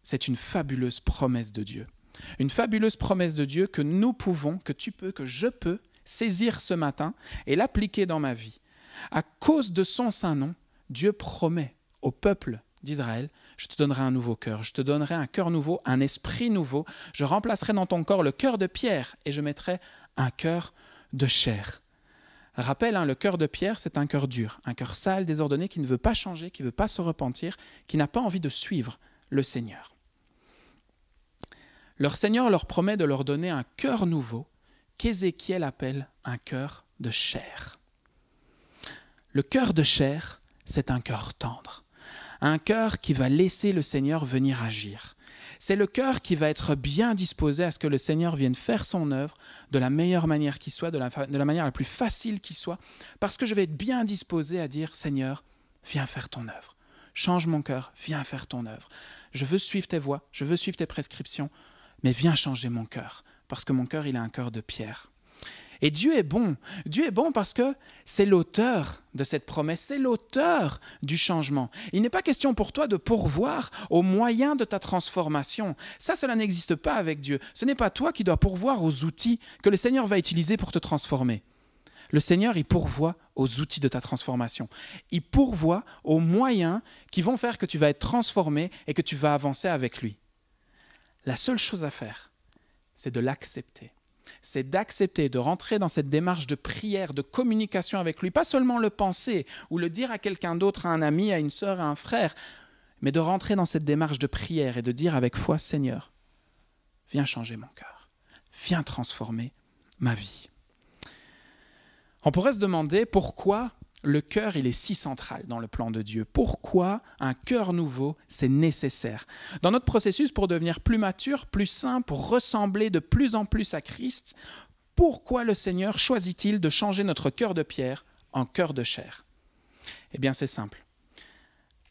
C'est une fabuleuse promesse de Dieu. Une fabuleuse promesse de Dieu que nous pouvons, que tu peux, que je peux saisir ce matin et l'appliquer dans ma vie. À cause de son saint nom, Dieu promet au peuple d'Israël, je te donnerai un nouveau cœur, je te donnerai un cœur nouveau, un esprit nouveau, je remplacerai dans ton corps le cœur de pierre et je mettrai un cœur de chair. Rappel, le cœur de pierre, c'est un cœur dur, un cœur sale, désordonné, qui ne veut pas changer, qui ne veut pas se repentir, qui n'a pas envie de suivre le Seigneur. Leur Seigneur leur promet de leur donner un cœur nouveau qu'Ézéchiel appelle un cœur de chair. Le cœur de chair, c'est un cœur tendre, un cœur qui va laisser le Seigneur venir agir. C'est le cœur qui va être bien disposé à ce que le Seigneur vienne faire son œuvre de la meilleure manière qui soit, de la manière la plus facile qui soit, parce que je vais être bien disposé à dire « Seigneur, viens faire ton œuvre. Change mon cœur, viens faire ton œuvre. Je veux suivre tes voies, je veux suivre tes prescriptions. Mais viens changer mon cœur, parce que mon cœur, il a un cœur de pierre. » Et Dieu est bon. Dieu est bon parce que c'est l'auteur de cette promesse, c'est l'auteur du changement. Il n'est pas question pour toi de pourvoir aux moyens de ta transformation. Ça, cela n'existe pas avec Dieu. Ce n'est pas toi qui dois pourvoir aux outils que le Seigneur va utiliser pour te transformer. Le Seigneur, il pourvoit aux outils de ta transformation. Il pourvoit aux moyens qui vont faire que tu vas être transformé et que tu vas avancer avec lui. La seule chose à faire, c'est de l'accepter. c'est d'accepter de rentrer dans cette démarche de prière, de communication avec lui, pas seulement le penser ou le dire à quelqu'un d'autre, à un ami, à une sœur, à un frère, mais de rentrer dans cette démarche de prière et de dire avec foi, Seigneur, viens changer mon cœur, viens transformer ma vie. On pourrait se demander pourquoi le cœur il est si central dans le plan de Dieu. Pourquoi un cœur nouveau, c'est nécessaire. Dans notre processus pour devenir plus mature, plus saint, pour ressembler de plus en plus à Christ, pourquoi le Seigneur choisit-il de changer notre cœur de pierre en cœur de chair? Eh bien, c'est simple.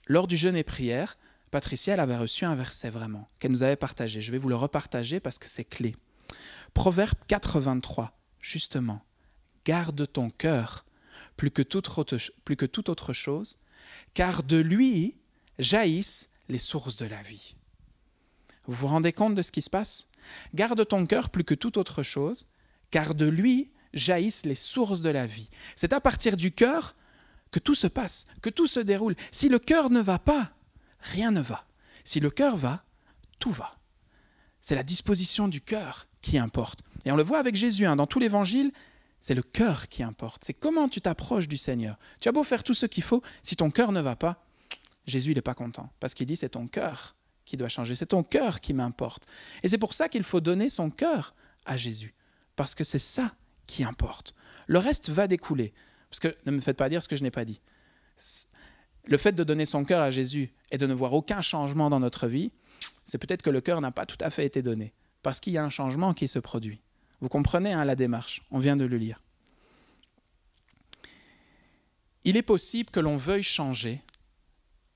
Lors du jeûne et prière, Patricia elle avait reçu un verset vraiment, qu'elle nous avait partagé. Je vais vous le repartager parce que c'est clé. Proverbe 4, 23, justement. Garde ton cœur plus que toute autre chose, car de lui jaillissent les sources de la vie. Vous vous rendez compte de ce qui se passe? Garde ton cœur plus que toute autre chose, car de lui jaillissent les sources de la vie. C'est à partir du cœur que tout se passe, que tout se déroule. Si le cœur ne va pas, rien ne va. Si le cœur va, tout va. C'est la disposition du cœur qui importe. Et on le voit avec Jésus, dans tout l'évangile, c'est le cœur qui importe. C'est comment tu t'approches du Seigneur. Tu as beau faire tout ce qu'il faut, si ton cœur ne va pas, Jésus il n'est pas content. Parce qu'il dit c'est ton cœur qui doit changer, c'est ton cœur qui m'importe. Et c'est pour ça qu'il faut donner son cœur à Jésus. Parce que c'est ça qui importe. Le reste va découler. Parce que ne me faites pas dire ce que je n'ai pas dit. Le fait de donner son cœur à Jésus et de ne voir aucun changement dans notre vie, c'est peut-être que le cœur n'a pas tout à fait été donné. Parce qu'il y a un changement qui se produit. Vous comprenez la démarche, on vient de le lire. Il est possible que l'on veuille changer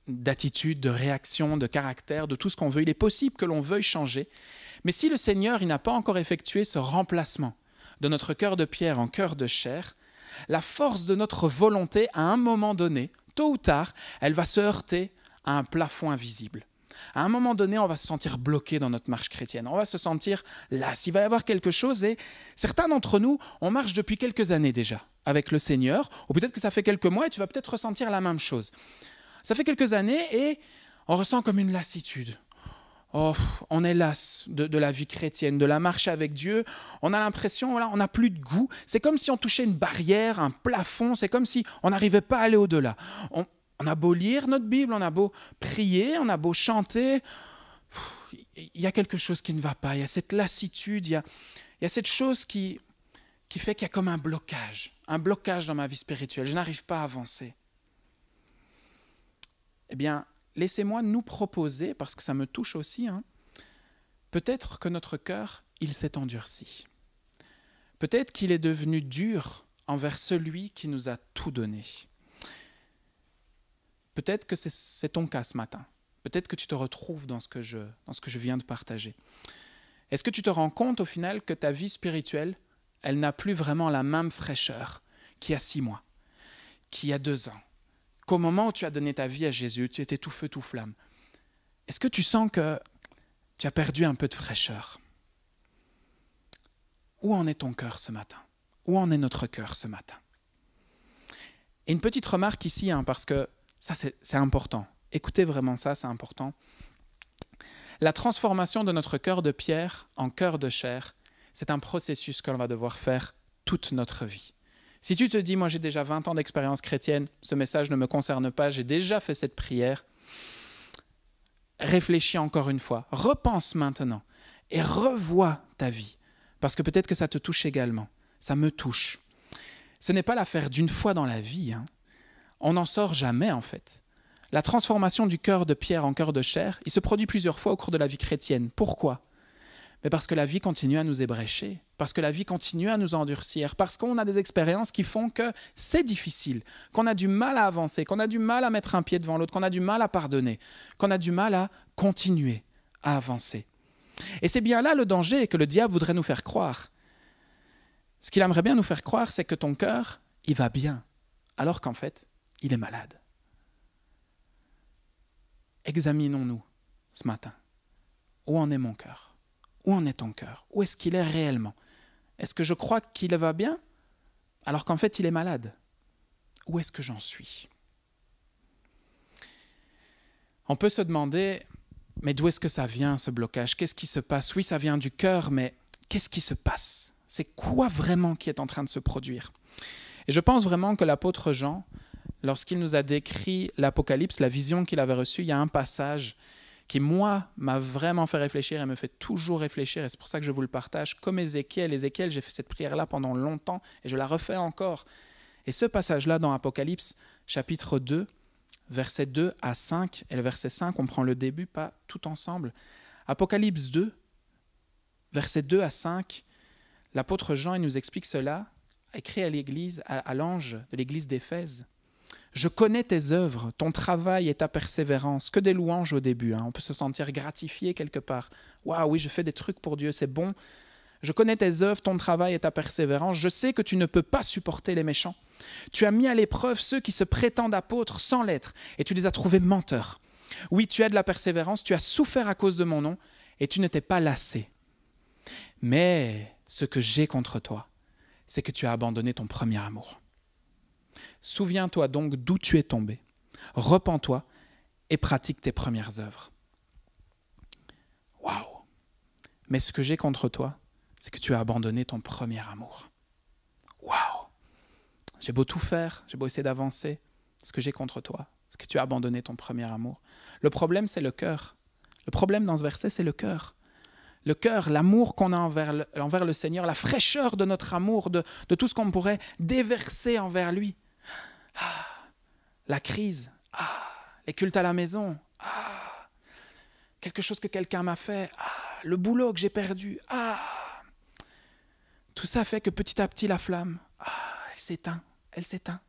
d'attitude, de réaction, de caractère, de tout ce qu'on veut. Il est possible que l'on veuille changer. Mais si le Seigneur il n'a pas encore effectué ce remplacement de notre cœur de pierre en cœur de chair, la force de notre volonté, à un moment donné, tôt ou tard, elle va se heurter à un plafond invisible. À un moment donné, on va se sentir bloqué dans notre marche chrétienne. On va se sentir las. Il va y avoir quelque chose et certains d'entre nous, on marche depuis quelques années déjà avec le Seigneur, ou peut-être que ça fait quelques mois et tu vas peut-être ressentir la même chose. Ça fait quelques années et on ressent comme une lassitude. Oh, on est las de la vie chrétienne, de la marche avec Dieu. On a l'impression, voilà, on n'a plus de goût. C'est comme si on touchait une barrière, un plafond. C'est comme si on n'arrivait pas à aller au-delà. On a beau lire notre Bible, on a beau prier, on a beau chanter, il y a quelque chose qui ne va pas. Il y a cette lassitude, il y a cette chose qui fait qu'il y a comme un blocage dans ma vie spirituelle. Je n'arrive pas à avancer. Eh bien, laissez-moi nous proposer, parce que ça me touche aussi, peut-être que notre cœur, il s'est endurci. Peut-être qu'il est devenu dur envers celui qui nous a tout donné. Peut-être que c'est ton cas ce matin. Peut-être que tu te retrouves dans ce que je viens de partager. Est-ce que tu te rends compte au final que ta vie spirituelle, elle n'a plus vraiment la même fraîcheur qu'il y a 6 mois, qu'il y a 2 ans, qu'au moment où tu as donné ta vie à Jésus, tu étais tout feu, tout flamme. Est-ce que tu sens que tu as perdu un peu de fraîcheur? Où en est ton cœur ce matin? Où en est notre cœur ce matin? Et une petite remarque ici, parce que ça, c'est important. Écoutez vraiment ça, c'est important. La transformation de notre cœur de pierre en cœur de chair, c'est un processus que l'on va devoir faire toute notre vie. Si tu te dis, moi j'ai déjà 20 ans d'expérience chrétienne, ce message ne me concerne pas, j'ai déjà fait cette prière, réfléchis encore une fois, repense maintenant et revois ta vie. Parce que peut-être que ça te touche également, ça me touche. Ce n'est pas l'affaire d'une fois dans la vie, On n'en sort jamais, en fait. La transformation du cœur de pierre en cœur de chair, il se produit plusieurs fois au cours de la vie chrétienne. Pourquoi? Mais parce que la vie continue à nous ébrécher, parce que la vie continue à nous endurcir, parce qu'on a des expériences qui font que c'est difficile, qu'on a du mal à avancer, qu'on a du mal à mettre un pied devant l'autre, qu'on a du mal à pardonner, qu'on a du mal à continuer à avancer. Et c'est bien là le danger que le diable voudrait nous faire croire. Ce qu'il aimerait bien nous faire croire, c'est que ton cœur, il va bien, alors qu'en fait, il est malade. Examinons-nous ce matin. Où en est mon cœur? Où en est ton cœur? Où est-ce qu'il est réellement? Est-ce que je crois qu'il va bien, alors qu'en fait il est malade? Où est-ce que j'en suis? On peut se demander, mais d'où est-ce que ça vient ce blocage? Qu'est-ce qui se passe? Oui, ça vient du cœur, mais qu'est-ce qui se passe C'est quoi vraiment qui est en train de se produire? Et je pense vraiment que l'apôtre Jean, lorsqu'il nous a décrit l'Apocalypse, la vision qu'il avait reçue, il y a un passage qui, moi, m'a vraiment fait réfléchir et me fait toujours réfléchir, et c'est pour ça que je vous le partage, comme Ézéchiel, j'ai fait cette prière-là pendant longtemps, et je la refais encore. Et ce passage-là dans Apocalypse, chapitre 2, versets 2 à 5, et le verset 5, on prend le début, pas tout ensemble. Apocalypse 2, versets 2 à 5, l'apôtre Jean il nous explique cela, écrit à l'église, à l'ange de l'église d'Éphèse. Je connais tes œuvres, ton travail et ta persévérance, que des louanges au début. On peut se sentir gratifié quelque part. Waouh, oui, je fais des trucs pour Dieu, c'est bon. Je connais tes œuvres, ton travail et ta persévérance. Je sais que tu ne peux pas supporter les méchants. Tu as mis à l'épreuve ceux qui se prétendent apôtres sans l'être, et tu les as trouvés menteurs. Oui, tu as de la persévérance, tu as souffert à cause de mon nom, et tu ne t'es pas lassé. Mais ce que j'ai contre toi, c'est que tu as abandonné ton premier amour. Souviens-toi donc d'où tu es tombé, repens-toi et pratique tes premières œuvres. Waouh! Mais ce que j'ai contre toi, c'est que tu as abandonné ton premier amour. Waouh! J'ai beau tout faire, j'ai beau essayer d'avancer, ce que j'ai contre toi, c'est que tu as abandonné ton premier amour. Le problème, c'est le cœur. Le problème dans ce verset, c'est le cœur. Le cœur, l'amour qu'on a envers le Seigneur, la fraîcheur de notre amour, de tout ce qu'on pourrait déverser envers lui. La crise, les cultes à la maison, quelque chose que quelqu'un m'a fait, le boulot que j'ai perdu, tout ça fait que petit à petit la flamme, elle s'éteint,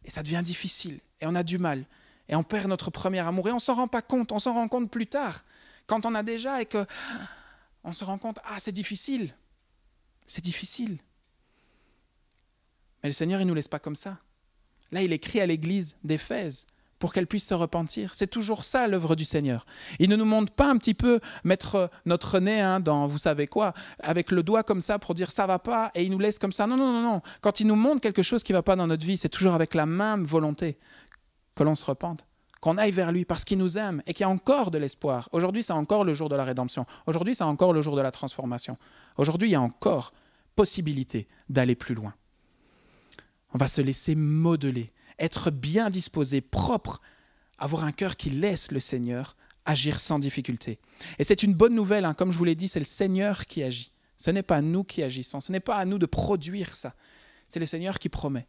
et ça devient difficile, et on a du mal, et on perd notre premier amour, et on ne s'en rend pas compte, on s'en rend compte plus tard, quand on a déjà, et que on se rend compte, c'est difficile, mais le Seigneur il ne nous laisse pas comme ça. Là, il écrit à l'église d'Éphèse pour qu'elle puisse se repentir. C'est toujours ça l'œuvre du Seigneur. Il ne nous montre pas un petit peu mettre notre nez dans vous savez quoi, avec le doigt comme ça pour dire ça va pas et il nous laisse comme ça. Non. Quand il nous montre quelque chose qui ne va pas dans notre vie, c'est toujours avec la même volonté que l'on se repente, qu'on aille vers lui parce qu'il nous aime et qu'il y a encore de l'espoir. Aujourd'hui, c'est encore le jour de la rédemption. Aujourd'hui, c'est encore le jour de la transformation. Aujourd'hui, il y a encore possibilité d'aller plus loin. On va se laisser modeler, être bien disposé, propre, avoir un cœur qui laisse le Seigneur agir sans difficulté. Et c'est une bonne nouvelle, comme je vous l'ai dit, c'est le Seigneur qui agit. Ce n'est pas nous qui agissons, ce n'est pas à nous de produire ça. C'est le Seigneur qui promet.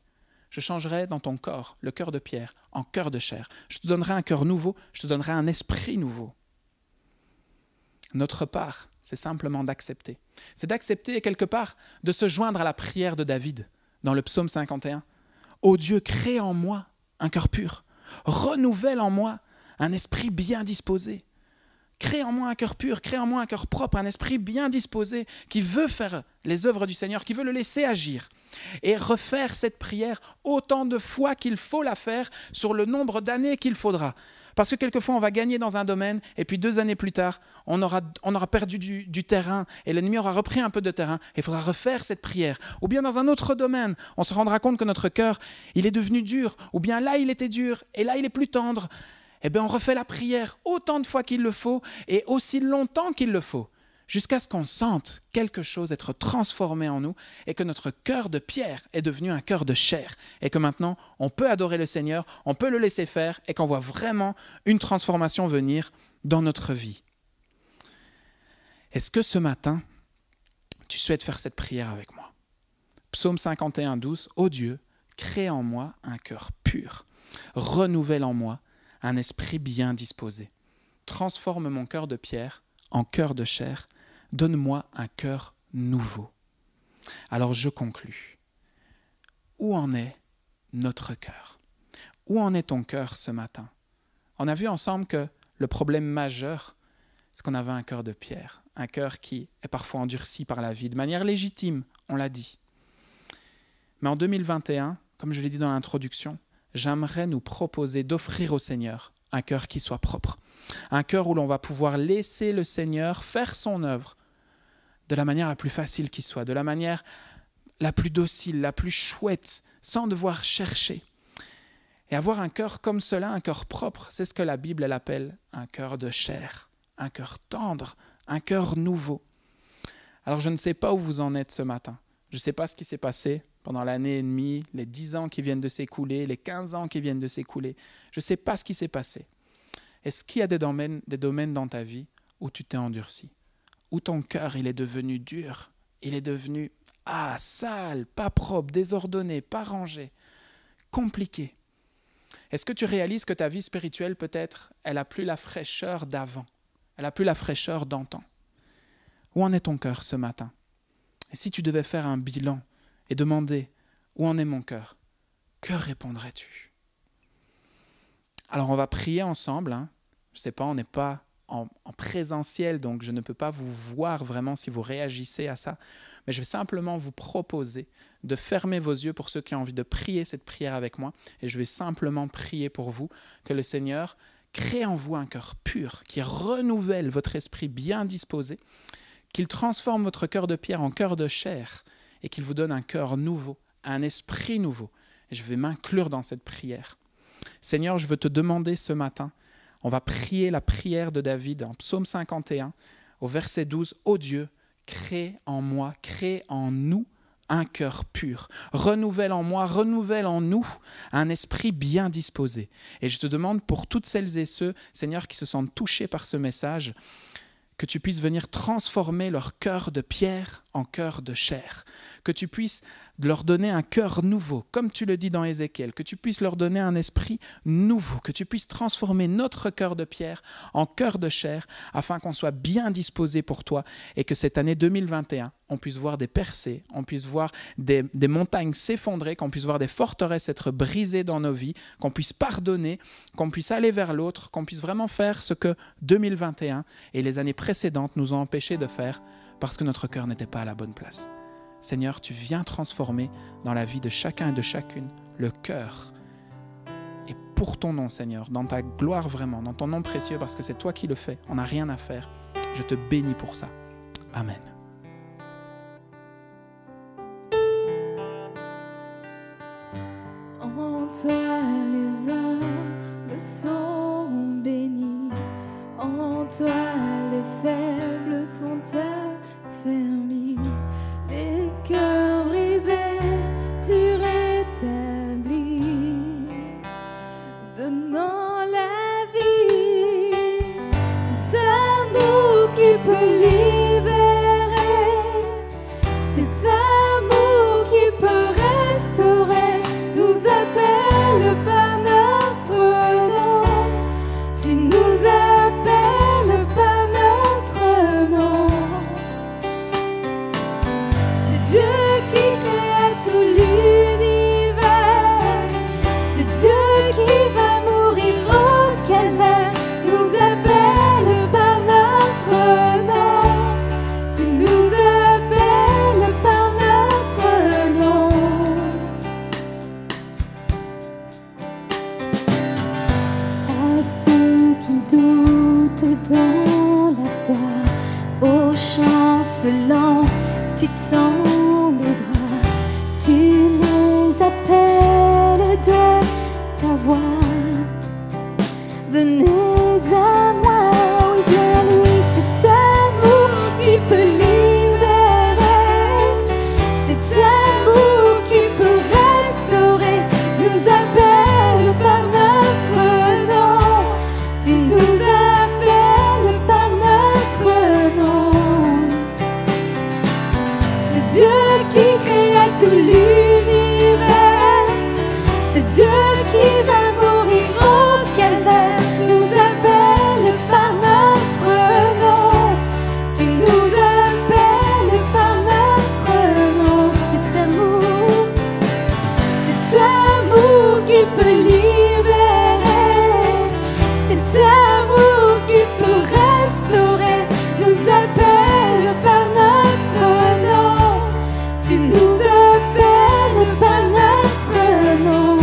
Je changerai dans ton corps, le cœur de pierre, en cœur de chair. Je te donnerai un cœur nouveau, je te donnerai un esprit nouveau. Notre part, c'est simplement d'accepter. C'est d'accepter quelque part de se joindre à la prière de David. Dans le psaume 51, « Ô Dieu, crée en moi un cœur pur, renouvelle en moi un esprit bien disposé. Crée en moi un cœur pur, crée en moi un cœur propre, un esprit bien disposé qui veut faire les œuvres du Seigneur, qui veut le laisser agir. » Et refaire cette prière autant de fois qu'il faut la faire sur le nombre d'années qu'il faudra. Parce que quelquefois, on va gagner dans un domaine et puis 2 années plus tard, on aura perdu du terrain et l'ennemi aura repris un peu de terrain et il faudra refaire cette prière. Ou bien dans un autre domaine, on se rendra compte que notre cœur, il est devenu dur. Ou bien là, il était dur et là, il est plus tendre. Eh bien, on refait la prière autant de fois qu'il le faut et aussi longtemps qu'il le faut, jusqu'à ce qu'on sente quelque chose être transformé en nous et que notre cœur de pierre est devenu un cœur de chair et que maintenant, on peut adorer le Seigneur, on peut le laisser faire et qu'on voit vraiment une transformation venir dans notre vie. Est-ce que ce matin, tu souhaites faire cette prière avec moi? Psaume 51, 12, « Ô Dieu, crée en moi un cœur pur, renouvelle en moi un esprit bien disposé, transforme mon cœur de pierre en cœur de chair, donne-moi un cœur nouveau. » Alors je conclus. Où en est notre cœur? Où en est ton cœur ce matin? On a vu ensemble que le problème majeur, c'est qu'on avait un cœur de pierre, un cœur qui est parfois endurci par la vie, de manière légitime, on l'a dit. Mais en 2021, comme je l'ai dit dans l'introduction, j'aimerais nous proposer d'offrir au Seigneur un cœur qui soit propre. Un cœur où l'on va pouvoir laisser le Seigneur faire son œuvre de la manière la plus facile qui soit, de la manière la plus docile, la plus chouette, sans devoir chercher. Et avoir un cœur comme cela, un cœur propre, c'est ce que la Bible elle appelle un cœur de chair, un cœur tendre, un cœur nouveau. Alors je ne sais pas où vous en êtes ce matin. Je ne sais pas ce qui s'est passé pendant l'année et demie, les 10 ans qui viennent de s'écouler, les 15 ans qui viennent de s'écouler. Je ne sais pas ce qui s'est passé. Est-ce qu'il y a des domaines dans ta vie où tu t'es endurci, où ton cœur il est devenu dur, il est devenu sale, pas propre, désordonné, pas rangé, compliqué? Est-ce que tu réalises que ta vie spirituelle peut-être, elle n'a plus la fraîcheur d'avant, elle n'a plus la fraîcheur d'antan? Où en est ton cœur ce matin? Et si tu devais faire un bilan et demander où en est mon cœur, que répondrais-tu? Alors on va prier ensemble, hein. Je ne sais pas, on n'est pas en présentiel, donc je ne peux pas vous voir vraiment si vous réagissez à ça, mais je vais simplement vous proposer de fermer vos yeux pour ceux qui ont envie de prier cette prière avec moi, et je vais simplement prier pour vous, que le Seigneur crée en vous un cœur pur, qui renouvelle votre esprit bien disposé, qu'il transforme votre cœur de pierre en cœur de chair, et qu'il vous donne un cœur nouveau, un esprit nouveau. Et je vais m'inclure dans cette prière. Seigneur, je veux te demander ce matin, on va prier la prière de David en psaume 51, au verset 12. « Ô Dieu, crée en moi, crée en nous un cœur pur. Renouvelle en moi, renouvelle en nous un esprit bien disposé. » Et je te demande pour toutes celles et ceux, Seigneur, qui se sentent touchés par ce message, que tu puisses venir transformer leur cœur de pierre en cœur de chair, que tu puisses leur donner un cœur nouveau, comme tu le dis dans Ézéchiel, que tu puisses leur donner un esprit nouveau, que tu puisses transformer notre cœur de pierre en cœur de chair, afin qu'on soit bien disposé pour toi et que cette année 2021, on puisse voir des percées, on puisse voir des montagnes s'effondrer, qu'on puisse voir des forteresses être brisées dans nos vies, qu'on puisse pardonner, qu'on puisse aller vers l'autre, qu'on puisse vraiment faire ce que 2021 et les années précédentes nous ont empêchés de faire parce que notre cœur n'était pas à la bonne place. Seigneur, tu viens transformer dans la vie de chacun et de chacune le cœur. Et pour ton nom, Seigneur, dans ta gloire vraiment, dans ton nom précieux, parce que c'est toi qui le fais, on n'a rien à faire. Je te bénis pour ça. Amen. En toi les humbles sont bénis, en toi les faibles sont affermis, les cœurs brisés tu rétablis, donnant la vie. C'est amour qui peut libérer, c'est amour qui peut restaurer, nous appelle par notre nom, tu nous appelles par notre nom. C'est Dieu qui crée tout l'univers, c'est Dieu qui va mourir au calvaire, nous appelle par notre nom, tu nous appelles par notre nom. À ceux qui doutent dans la foi, aux chancelants, tu tends les bras, tu les appelles de ta voix. Venez à moi, oui viens lui, c'est amour qui peut libérer, c'est amour qui peut restaurer, nous appelle par notre nom, tu nous appelles par notre nom. C'est Dieu qui créa tout l'univers, c'est Dieu qui va mourir au calvaire, nous appelle par notre nom, tu nous appelles par notre nom. C'est amour qui peut libérer, c'est amour qui peut restaurer, nous appelle par notre nom, tu nous appelles par notre nom.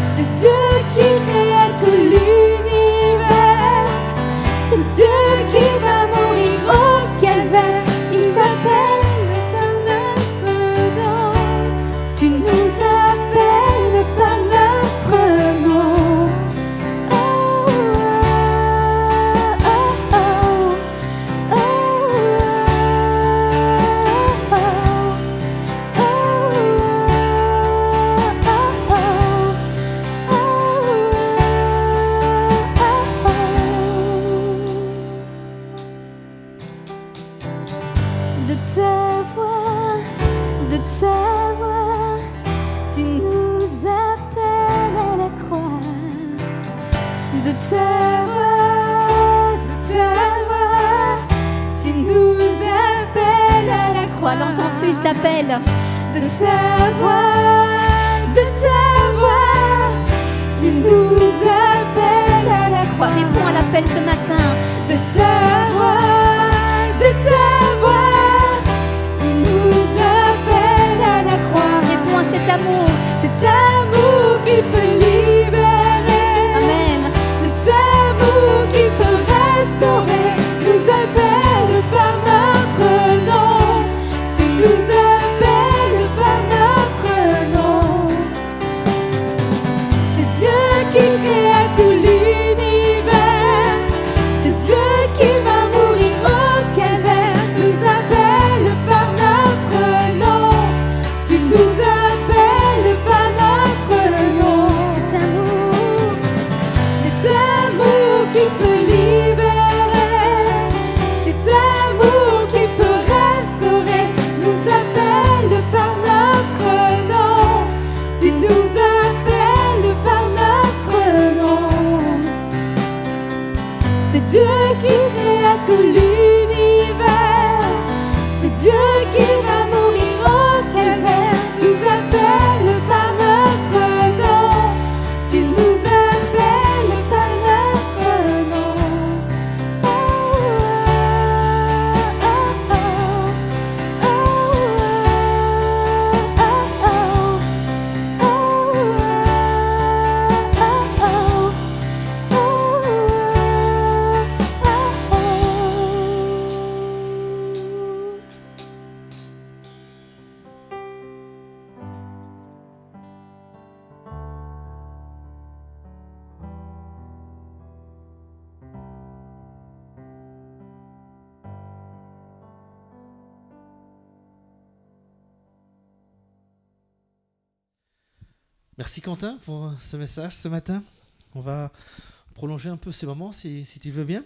C'est Dieu qui créa tout l'univers, c'est Dieu qui va mourir au calvaire, il t'appelle par notre nom, tu nous appelles par notre nom. Oh, oh, oh, oh, oh. de ta voix, tu nous appelles à la croix. De ta voix, tu nous appelles à la croix. L'entends-tu, il t'appelle. De ta voix, tu nous appelles à la croix. Réponds à l'appel ce matin. De ta voix, tu nous appelles à la croix. Réponds à cet amour. Cet amour qui peut libérer. Amen. Cet amour qui peut restaurer. Nous appelle par notre nom. Tu nous appelles par notre nom. C'est Dieu qui créa tout l'univers. C'est Dieu qui va mourir au calvaire. Nous appelle par notre nom. Tu nous appelles par notre nom. Cet amour qui peut libérer. Cet amour qui peut restaurer. Nous appelle par notre nom. Tu nous appelles par notre nom. C'est Dieu qui créa tout l'univers. C'est Dieu qui va mourir au calvaire. Nous appelle par notre nom. Tu nous appelles par notre nom. Oh, oh, oh, Merci Quentin pour ce message ce matin. On va prolonger un peu ces moments si tu veux bien.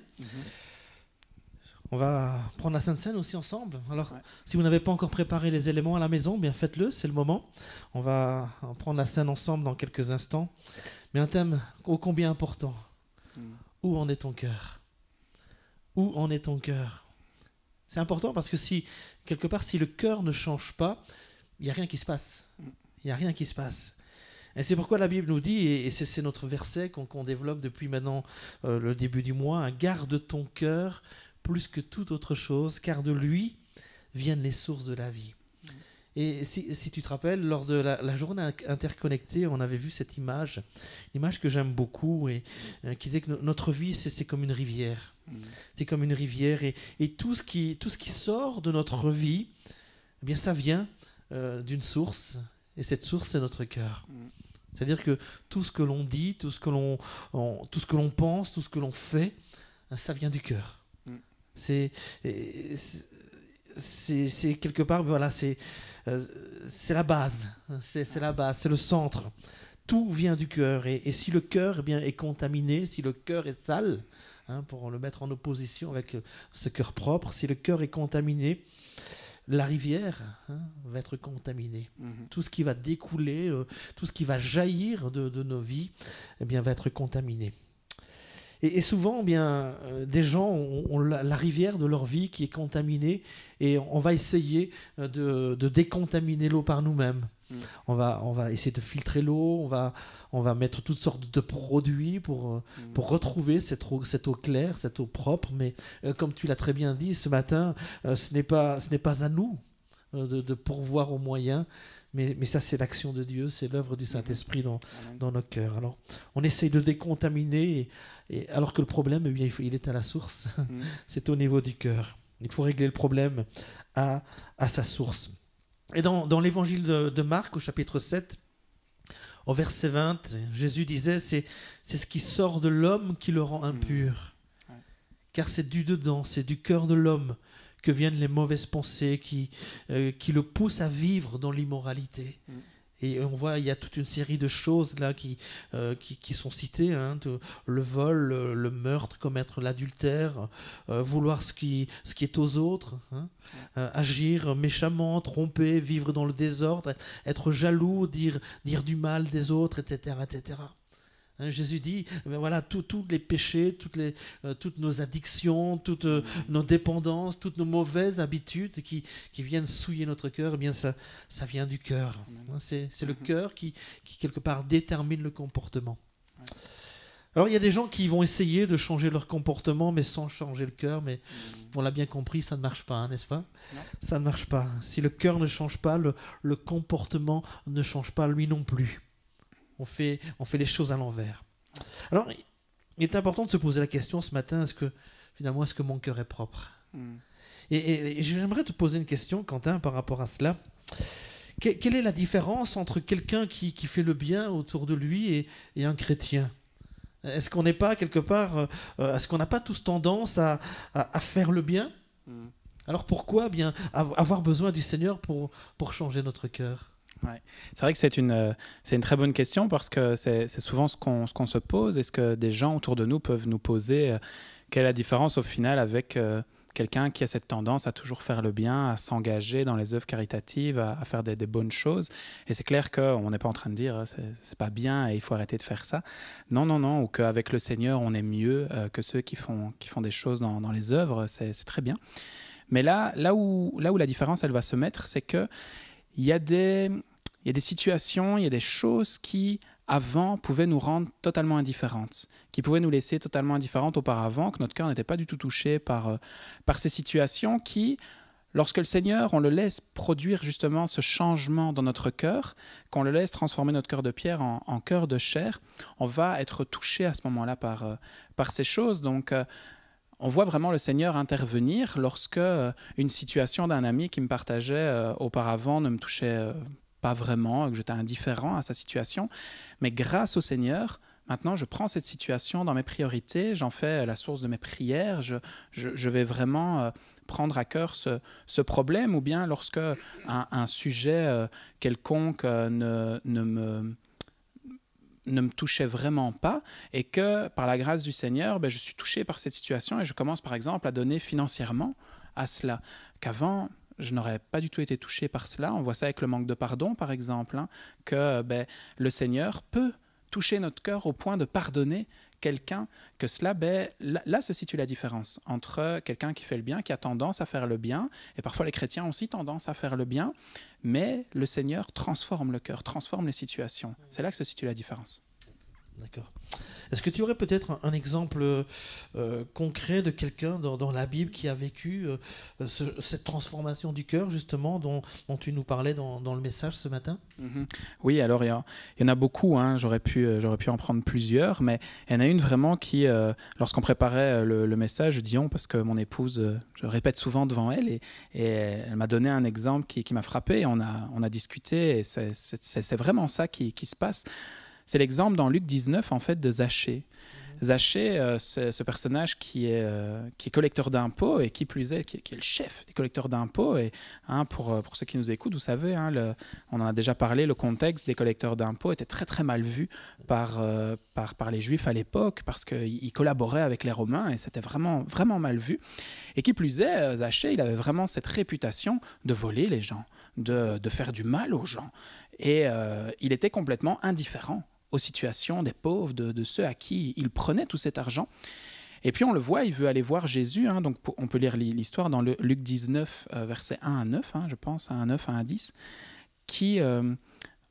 On va prendre la Sainte Seine aussi ensemble. Alors, si vous n'avez pas encore préparé les éléments à la maison, bien faites-le, c'est le moment. On va prendre la Seine ensemble dans quelques instants. Mais un thème ô combien important. Où en est ton cœur? Où en est ton cœur? C'est important parce que si, quelque part, si le cœur ne change pas, il n'y a rien qui se passe. Il n'y a rien qui se passe. Et c'est pourquoi la Bible nous dit, et c'est notre verset qu'on développe depuis maintenant le début du mois, hein, garde ton cœur plus que toute autre chose, car de lui viennent les sources de la vie. Et si tu te rappelles, lors de la journée interconnectée, on avait vu cette image, une image que j'aime beaucoup, et qui disait que notre vie, c'est comme une rivière. C'est comme une rivière, et tout ce qui sort de notre vie, eh bien, ça vient d'une source, et cette source, c'est notre cœur. C'est-à-dire que tout ce que l'on dit, tout ce que l'on pense, tout ce que l'on fait, ça vient du cœur. C'est quelque part, voilà, c'est la base, c'est la base, c'est le centre. Tout vient du cœur, et si le cœur eh bien, est contaminé, si le cœur est sale, hein, pour le mettre en opposition avec ce cœur propre, si le cœur est contaminé, la rivière va être contaminée. Tout ce qui va découler, tout ce qui va jaillir de nos vies, eh bien, va être contaminé. Et souvent, eh bien, des gens ont la rivière de leur vie qui est contaminée, et on va essayer de décontaminer l'eau par nous-mêmes. On va essayer de filtrer l'eau, on va mettre toutes sortes de produits pour retrouver cette eau claire, cette eau propre. Mais comme tu l'as très bien dit ce matin, ce n'est pas à nous de pourvoir aux moyens, mais ça c'est l'action de Dieu, c'est l'œuvre du Saint-Esprit dans nos cœurs. Alors on essaye de décontaminer, et alors que le problème, eh bien, il est à la source, c'est au niveau du cœur. Il faut régler le problème à sa source. Et dans l'évangile de Marc, au chapitre 7, au verset 20, Jésus disait, c'est ce qui sort de l'homme qui le rend impur. Car c'est du dedans, c'est du cœur de l'homme que viennent les mauvaises pensées qui le poussent à vivre dans l'immoralité. Et on voit, il y a toute une série de choses là qui sont citées, hein, le vol, le meurtre, commettre l'adultère, vouloir ce qui est aux autres, hein, agir méchamment, tromper, vivre dans le désordre, être jaloux, dire du mal des autres, etc. etc. Hein, Jésus dit, ben voilà, tous les péchés, toutes nos addictions, toutes nos dépendances, toutes nos mauvaises habitudes qui viennent souiller notre cœur, eh bien ça vient du cœur. Hein, c'est le cœur qui, quelque part, détermine le comportement. Alors, il y a des gens qui vont essayer de changer leur comportement, mais sans changer le cœur. Mais on l'a bien compris, ça ne marche pas, hein, n'est-ce pas? Non. Ça ne marche pas. Si le cœur ne change pas, le comportement ne change pas, lui non plus. On fait les choses à l'envers. Alors, il est important de se poser la question ce matin, est-ce que mon cœur est propre? Et j'aimerais te poser une question, Quentin, par rapport à cela. Quelle est la différence entre quelqu'un qui fait le bien autour de lui et un chrétien? Est-ce qu'on n'est pas quelque part, est-ce qu'on n'a pas tous tendance à faire le bien? Alors pourquoi bien avoir besoin du Seigneur pour changer notre cœur? Ouais. C'est vrai que c'est une très bonne question parce que c'est souvent ce qu'on se pose. Est-ce que des gens autour de nous peuvent nous poser quelle est la différence au final avec quelqu'un qui a cette tendance à toujours faire le bien, à s'engager dans les œuvres caritatives, à faire des bonnes choses. Et c'est clair qu'on n'est pas en train de dire c'est pas bien et il faut arrêter de faire ça. Non, ou qu'avec le Seigneur on est mieux que ceux qui font des choses dans les œuvres, c'est très bien. Mais là où la différence elle va se mettre, c'est que il y a des situations, il y a des choses qui, avant, pouvaient nous rendre totalement indifférentes, qui pouvaient nous laisser totalement indifférentes auparavant, que notre cœur n'était pas du tout touché par ces situations qui, lorsque le Seigneur, on le laisse produire justement ce changement dans notre cœur, qu'on le laisse transformer notre cœur de pierre en cœur de chair, on va être touché à ce moment-là par ces choses. Donc, on voit vraiment le Seigneur intervenir lorsque une situation d'un ami qui me partageait auparavant ne me touchait pas vraiment, que j'étais indifférent à sa situation. Mais grâce au Seigneur, maintenant, je prends cette situation dans mes priorités, j'en fais la source de mes prières, je vais vraiment prendre à cœur ce problème, ou bien lorsque un sujet quelconque ne me touchait vraiment pas et que par la grâce du Seigneur, je suis touché par cette situation et je commence par exemple à donner financièrement à cela, qu'avant je n'aurais pas du tout été touché par cela. On voit ça avec le manque de pardon par exemple, hein, que le Seigneur peut toucher notre cœur au point de pardonner quelqu'un, que cela, là se situe la différence entre quelqu'un qui fait le bien, qui a tendance à faire le bien, et parfois les chrétiens ont aussi tendance à faire le bien, mais le Seigneur transforme le cœur, transforme les situations. C'est là que se situe la différence. D'accord. Est-ce que tu aurais peut-être un exemple concret de quelqu'un dans la Bible qui a vécu cette transformation du cœur, justement, dont tu nous parlais dans le message ce matin? Oui, alors il y en a beaucoup, hein. J'aurais pu en prendre plusieurs, mais il y en a une vraiment qui, lorsqu'on préparait le message, je dis on parce que mon épouse, je répète souvent devant elle, et elle m'a donné un exemple qui m'a frappé, et on a discuté, et c'est vraiment ça qui se passe. C'est l'exemple dans Luc 19, en fait, de Zachée. Zachée, c'est ce personnage qui est collecteur d'impôts, et qui plus est, qui est le chef des collecteurs d'impôts. Et hein, pour ceux qui nous écoutent, vous savez, hein, on en a déjà parlé, le contexte des collecteurs d'impôts était très très mal vu par les Juifs à l'époque, parce qu'ils collaboraient avec les Romains, et c'était vraiment, vraiment mal vu. Et qui plus est, Zachée, il avait vraiment cette réputation de voler les gens, de faire du mal aux gens. Et il était complètement indifférent aux situations des pauvres, de ceux à qui il prenait tout cet argent. Et puis on le voit, il veut aller voir Jésus, hein, donc on peut lire l'histoire dans Luc 19, versets 1 à 9, hein, je pense, 1 à 9, 1 à 10,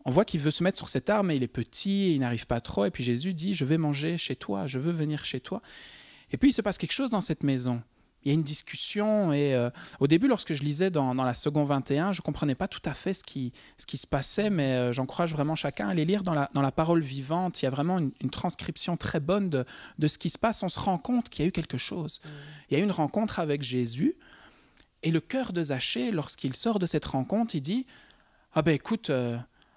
on voit qu'il veut se mettre sur cette arme, mais il est petit, il n'arrive pas trop, et puis Jésus dit « Je vais manger chez toi, je veux venir chez toi ». Et puis il se passe quelque chose dans cette maison. Il y a une discussion, et au début, lorsque je lisais dans la seconde 21, je ne comprenais pas tout à fait ce qui se passait, mais j'encourage vraiment chacun à les lire dans la parole vivante. Il y a vraiment une transcription très bonne de ce qui se passe. On se rend compte qu'il y a eu quelque chose. Il y a eu une rencontre avec Jésus, et le cœur de Zachée, lorsqu'il sort de cette rencontre, il dit « Ah ben écoute,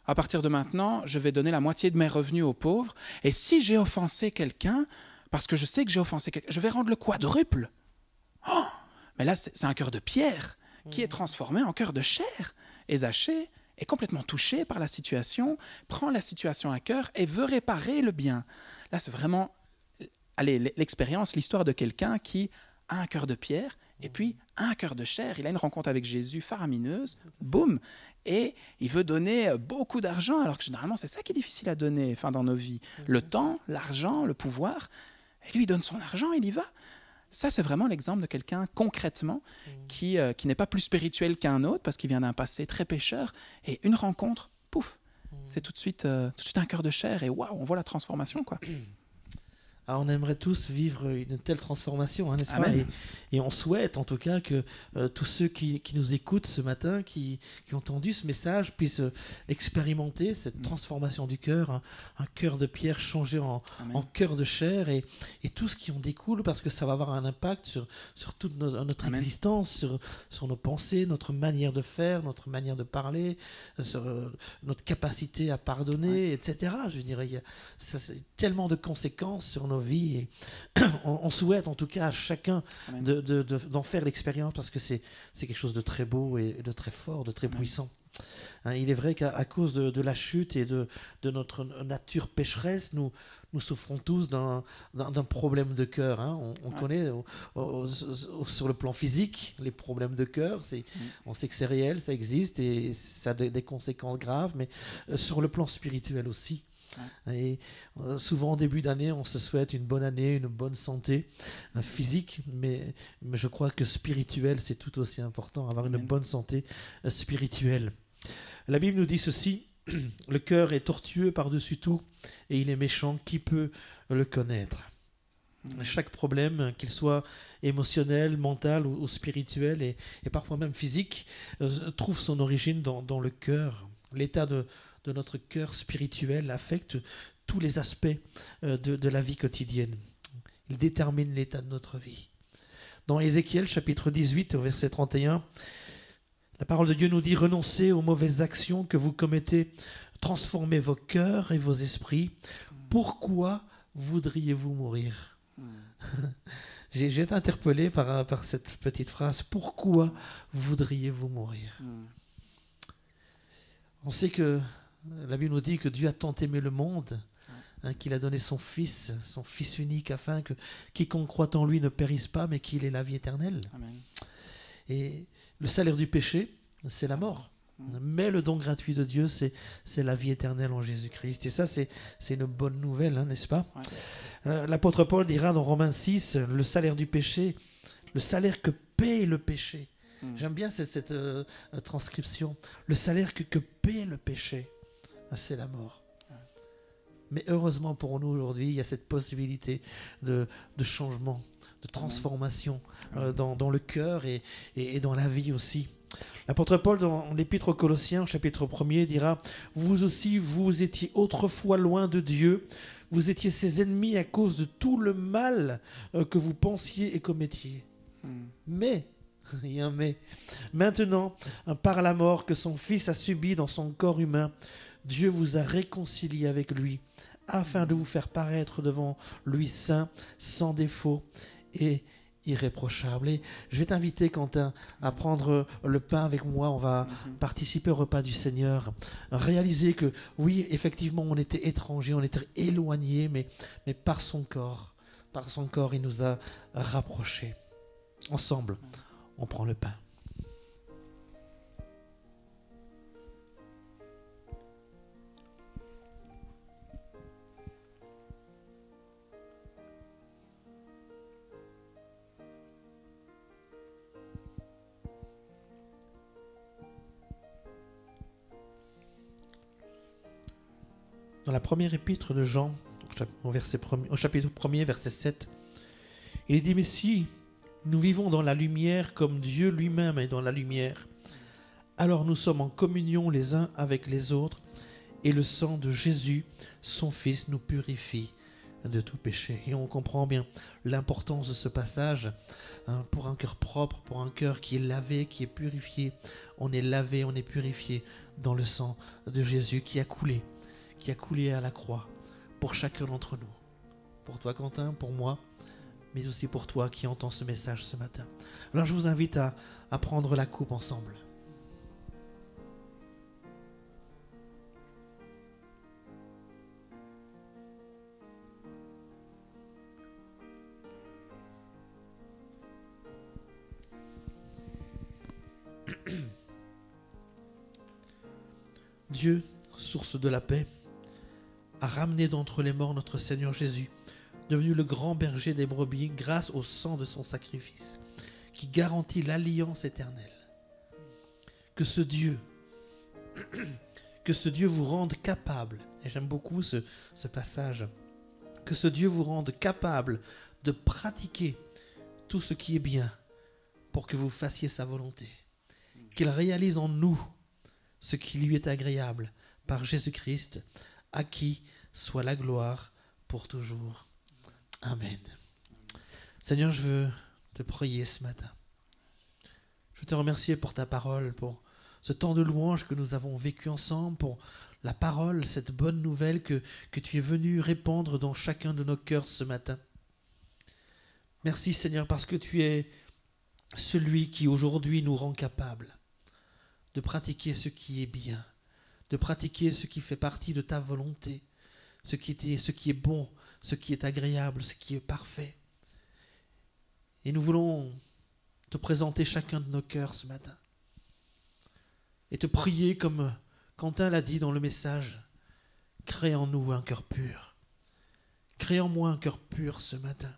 à partir de maintenant, je vais donner la moitié de mes revenus aux pauvres, et si j'ai offensé quelqu'un, parce que je sais que j'ai offensé quelqu'un, je vais rendre le quadruple. » Oh, mais là, c'est un cœur de pierre qui est transformé en cœur de chair. Et Zachée est complètement touché par la situation, prend la situation à cœur et veut réparer le bien. Là, c'est vraiment l'expérience, l'histoire de quelqu'un qui a un cœur de pierre et puis un cœur de chair. Il a une rencontre avec Jésus faramineuse, boum, et il veut donner beaucoup d'argent, alors que généralement, c'est ça qui est difficile à donner dans nos vies. Le temps, l'argent, le pouvoir. Et lui, il donne son argent, il y va. Ça, c'est vraiment l'exemple de quelqu'un, concrètement, qui n'est pas plus spirituel qu'un autre, parce qu'il vient d'un passé très pécheur. Et une rencontre, pouf, c'est tout de suite un cœur de chair. Et waouh, on voit la transformation, quoi. Ah, on aimerait tous vivre une telle transformation, hein, n'est-ce pas ? Et on souhaite en tout cas que tous ceux qui nous écoutent ce matin, qui ont entendu ce message, puissent expérimenter cette transformation du cœur, un cœur de pierre changé en cœur de chair, et tout ce qui en découle, parce que ça va avoir un impact sur toute notre existence, sur nos pensées, notre manière de faire, notre manière de parler, sur notre capacité à pardonner, etc. Je dirais, ça, c'est tellement de conséquences sur nos vies, et on souhaite en tout cas à chacun d'en faire l'expérience, parce que c'est quelque chose de très beau et de très fort, de très puissant. Hein, il est vrai qu'à cause de la chute et de notre nature pécheresse, nous souffrons tous d'un problème de cœur. Hein. On connaît sur le plan physique les problèmes de cœur. On sait que c'est réel, ça existe et ça a des conséquences graves, mais sur le plan spirituel aussi. Et souvent en début d'année, on se souhaite une bonne année, une bonne santé physique, mais je crois que spirituel, c'est tout aussi important, avoir une bonne santé spirituelle. La Bible nous dit ceci: le cœur est tortueux par-dessus tout et il est méchant, qui peut le connaître? Chaque problème, qu'il soit émotionnel, mental ou spirituel, et parfois même physique, trouve son origine dans le cœur. L'état de notre cœur spirituel affecte tous les aspects de la vie quotidienne. Il détermine l'état de notre vie. Dans Ézéchiel, chapitre 18, au verset 31, la parole de Dieu nous dit: renoncez aux mauvaises actions que vous commettez, transformez vos cœurs et vos esprits. Pourquoi voudriez-vous mourir? J'ai été interpellé par cette petite phrase. Pourquoi voudriez-vous mourir? On sait que la Bible nous dit que Dieu a tant aimé le monde, qu'il a donné son Fils unique, afin que quiconque croit en lui ne périsse pas, mais qu'il ait la vie éternelle. Amen. Et le salaire du péché, c'est la mort. Mais le don gratuit de Dieu, c'est la vie éternelle en Jésus-Christ. Et ça, c'est une bonne nouvelle, hein, n'est-ce pas? L'apôtre Paul dira dans Romains 6, le salaire du péché, le salaire que paie le péché. J'aime bien cette transcription. Le salaire que paie le péché, c'est la mort. Mais heureusement pour nous aujourd'hui, il y a cette possibilité de changement, de transformation dans le cœur et dans la vie aussi. L'apôtre Paul, dans l'épître aux Colossiens, chapitre 1er, dira: vous aussi, vous étiez autrefois loin de Dieu, vous étiez ses ennemis à cause de tout le mal que vous pensiez et commettiez. Mais, il y a un mais, maintenant, par la mort que son Fils a subie dans son corps humain, Dieu vous a réconcilié avec lui, afin de vous faire paraître devant lui saint, sans défaut et irréprochable. Et je vais t'inviter, Quentin, à prendre le pain avec moi. On va participer au repas du Seigneur. Réaliser que oui, effectivement, on était étrangers, on était éloignés, mais par son corps, il nous a rapprochés. Ensemble, on prend le pain. Dans la première épître de Jean, au chapitre 1er, verset 7, il est dit: mais si nous vivons dans la lumière comme Dieu lui-même est dans la lumière, alors nous sommes en communion les uns avec les autres, et le sang de Jésus, son Fils, nous purifie de tout péché. Et on comprend bien l'importance de ce passage, hein, pour un cœur propre, pour un cœur qui est lavé, qui est purifié. On est lavé, on est purifié dans le sang de Jésus qui a coulé à la croix pour chacun d'entre nous. Pour toi, Quentin, pour moi, mais aussi pour toi qui entends ce message ce matin. Alors je vous invite à prendre la coupe ensemble. Dieu, source de la paix, a ramené d'entre les morts notre Seigneur Jésus, devenu le grand berger des brebis grâce au sang de son sacrifice, qui garantit l'alliance éternelle. Que ce Dieu vous rende capable, et j'aime beaucoup ce passage, que ce Dieu vous rende capable de pratiquer tout ce qui est bien pour que vous fassiez sa volonté. Qu'il réalise en nous ce qui lui est agréable par Jésus-Christ, à qui soit la gloire pour toujours. Amen. Seigneur, je veux te prier ce matin. Je veux te remercier pour ta parole, pour ce temps de louange que nous avons vécu ensemble, pour la parole, cette bonne nouvelle que tu es venu répandre dans chacun de nos cœurs ce matin. Merci Seigneur, parce que tu es celui qui aujourd'hui nous rend capables de pratiquer ce qui est bien, de pratiquer ce qui fait partie de ta volonté, ce qui est bon, ce qui est agréable, ce qui est parfait. Et nous voulons te présenter chacun de nos cœurs ce matin et te prier comme Quentin l'a dit dans le message, crée en nous un cœur pur. Crée en moi un cœur pur ce matin.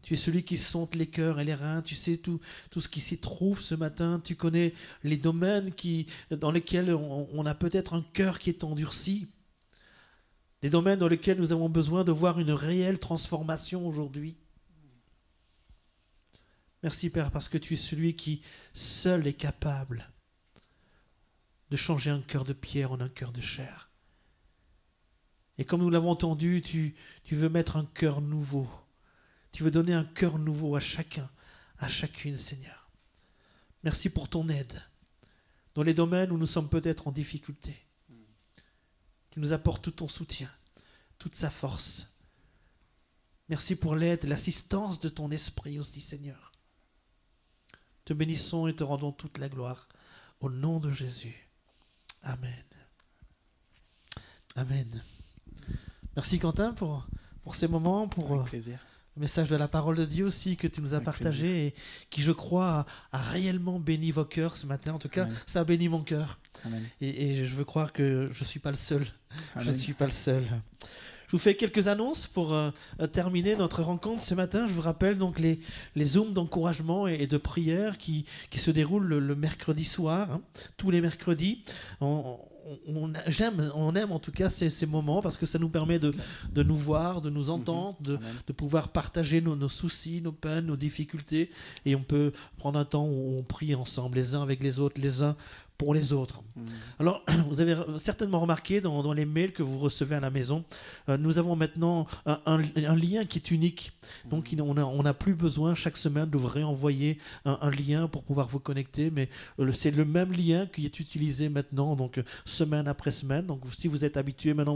Tu es celui qui sonde les cœurs et les reins, tu sais tout ce qui s'y trouve ce matin, tu connais les domaines dans lesquels on a peut-être un cœur qui est endurci, des domaines dans lesquels nous avons besoin de voir une réelle transformation aujourd'hui. Merci Père, parce que tu es celui qui seul est capable de changer un cœur de pierre en un cœur de chair. Et comme nous l'avons entendu, tu veux mettre un cœur nouveau. Tu veux donner un cœur nouveau à chacun, à chacune, Seigneur. Merci pour ton aide dans les domaines où nous sommes peut-être en difficulté. Tu nous apportes tout ton soutien, toute sa force. Merci pour l'aide, l'assistance de ton esprit aussi, Seigneur. Te bénissons et te rendons toute la gloire au nom de Jésus. Amen. Amen. Merci Quentin pour ces moments, pour Avec plaisir. le message de la parole de Dieu aussi que tu nous as Avec partagé plaisir. et qui, je crois, a réellement béni vos cœurs ce matin. En tout cas, Amen. ça a béni mon cœur. Amen. Et je veux croire que je ne suis pas le seul. Je ne Amen. suis pas le seul. Je vous fais quelques annonces pour terminer notre rencontre ce matin. Je vous rappelle donc les zooms d'encouragement et de prière qui se déroulent le mercredi soir, hein, tous les mercredis. On aime en tout cas ces moments parce que ça nous permet de nous voir, de nous entendre, Amen. de pouvoir partager nos soucis, nos peines, nos difficultés. Et on peut prendre un temps où on prie ensemble, les uns avec les autres, les uns pour les autres. Alors, vous avez certainement remarqué dans les mails que vous recevez à la maison, nous avons maintenant un lien qui est unique. Donc, on n'a plus besoin chaque semaine de vous réenvoyer un lien pour pouvoir vous connecter, mais c'est le même lien qui est utilisé maintenant, donc semaine après semaine. Donc, si vous êtes habitué, maintenant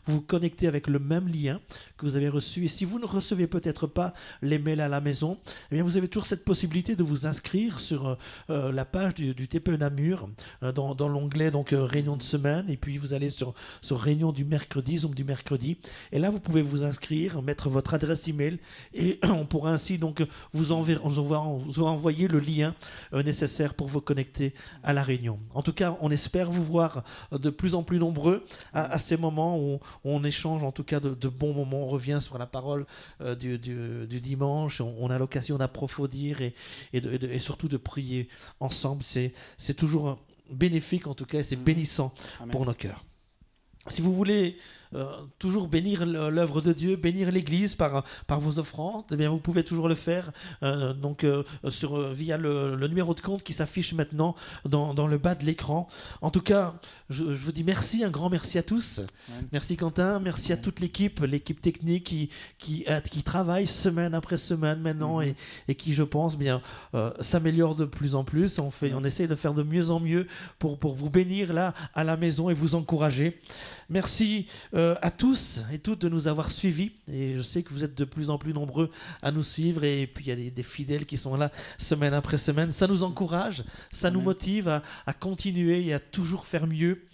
vous connectez avec le même lien que vous avez reçu. Et si vous ne recevez peut-être pas les mails à la maison, eh bien, vous avez toujours cette possibilité de vous inscrire sur la page du TPE Namur, dans l'onglet donc réunion de semaine, et puis vous allez sur réunion du mercredi, Zoom du mercredi, et là vous pouvez vous inscrire, mettre votre adresse email, et on pourra ainsi donc vous envoyer le lien nécessaire pour vous connecter à la réunion. En tout cas, on espère vous voir de plus en plus nombreux à ces moments où on échange en tout cas de bons moments. On revient sur la parole du dimanche, on a l'occasion d'approfondir et surtout de prier ensemble. C'est toujours bénéfique en tout cas, et c'est bénissant pour nos cœurs. Si vous voulez toujours bénir l'œuvre de Dieu, bénir l'Église par vos offrandes, eh bien vous pouvez toujours le faire via le numéro de compte qui s'affiche maintenant dans le bas de l'écran. En tout cas, je vous dis merci, un grand merci à tous. Amen. Merci Quentin, merci à toute l'équipe technique qui travaille semaine après semaine maintenant et qui, je pense, bien s'améliore de plus en plus. On essaie de faire de mieux en mieux pour vous bénir là à la maison et vous encourager. Merci à tous et toutes de nous avoir suivis, et je sais que vous êtes de plus en plus nombreux à nous suivre, et puis il y a des fidèles qui sont là semaine après semaine. Ça nous encourage, ça nous motive à continuer et à toujours faire mieux.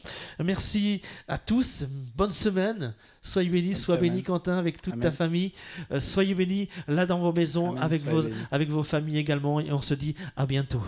Merci à tous, bonne semaine, soyez bénis, sois béni Quentin avec toute ta famille, soyez bénis là dans vos maisons, avec vos familles également, et on se dit à bientôt.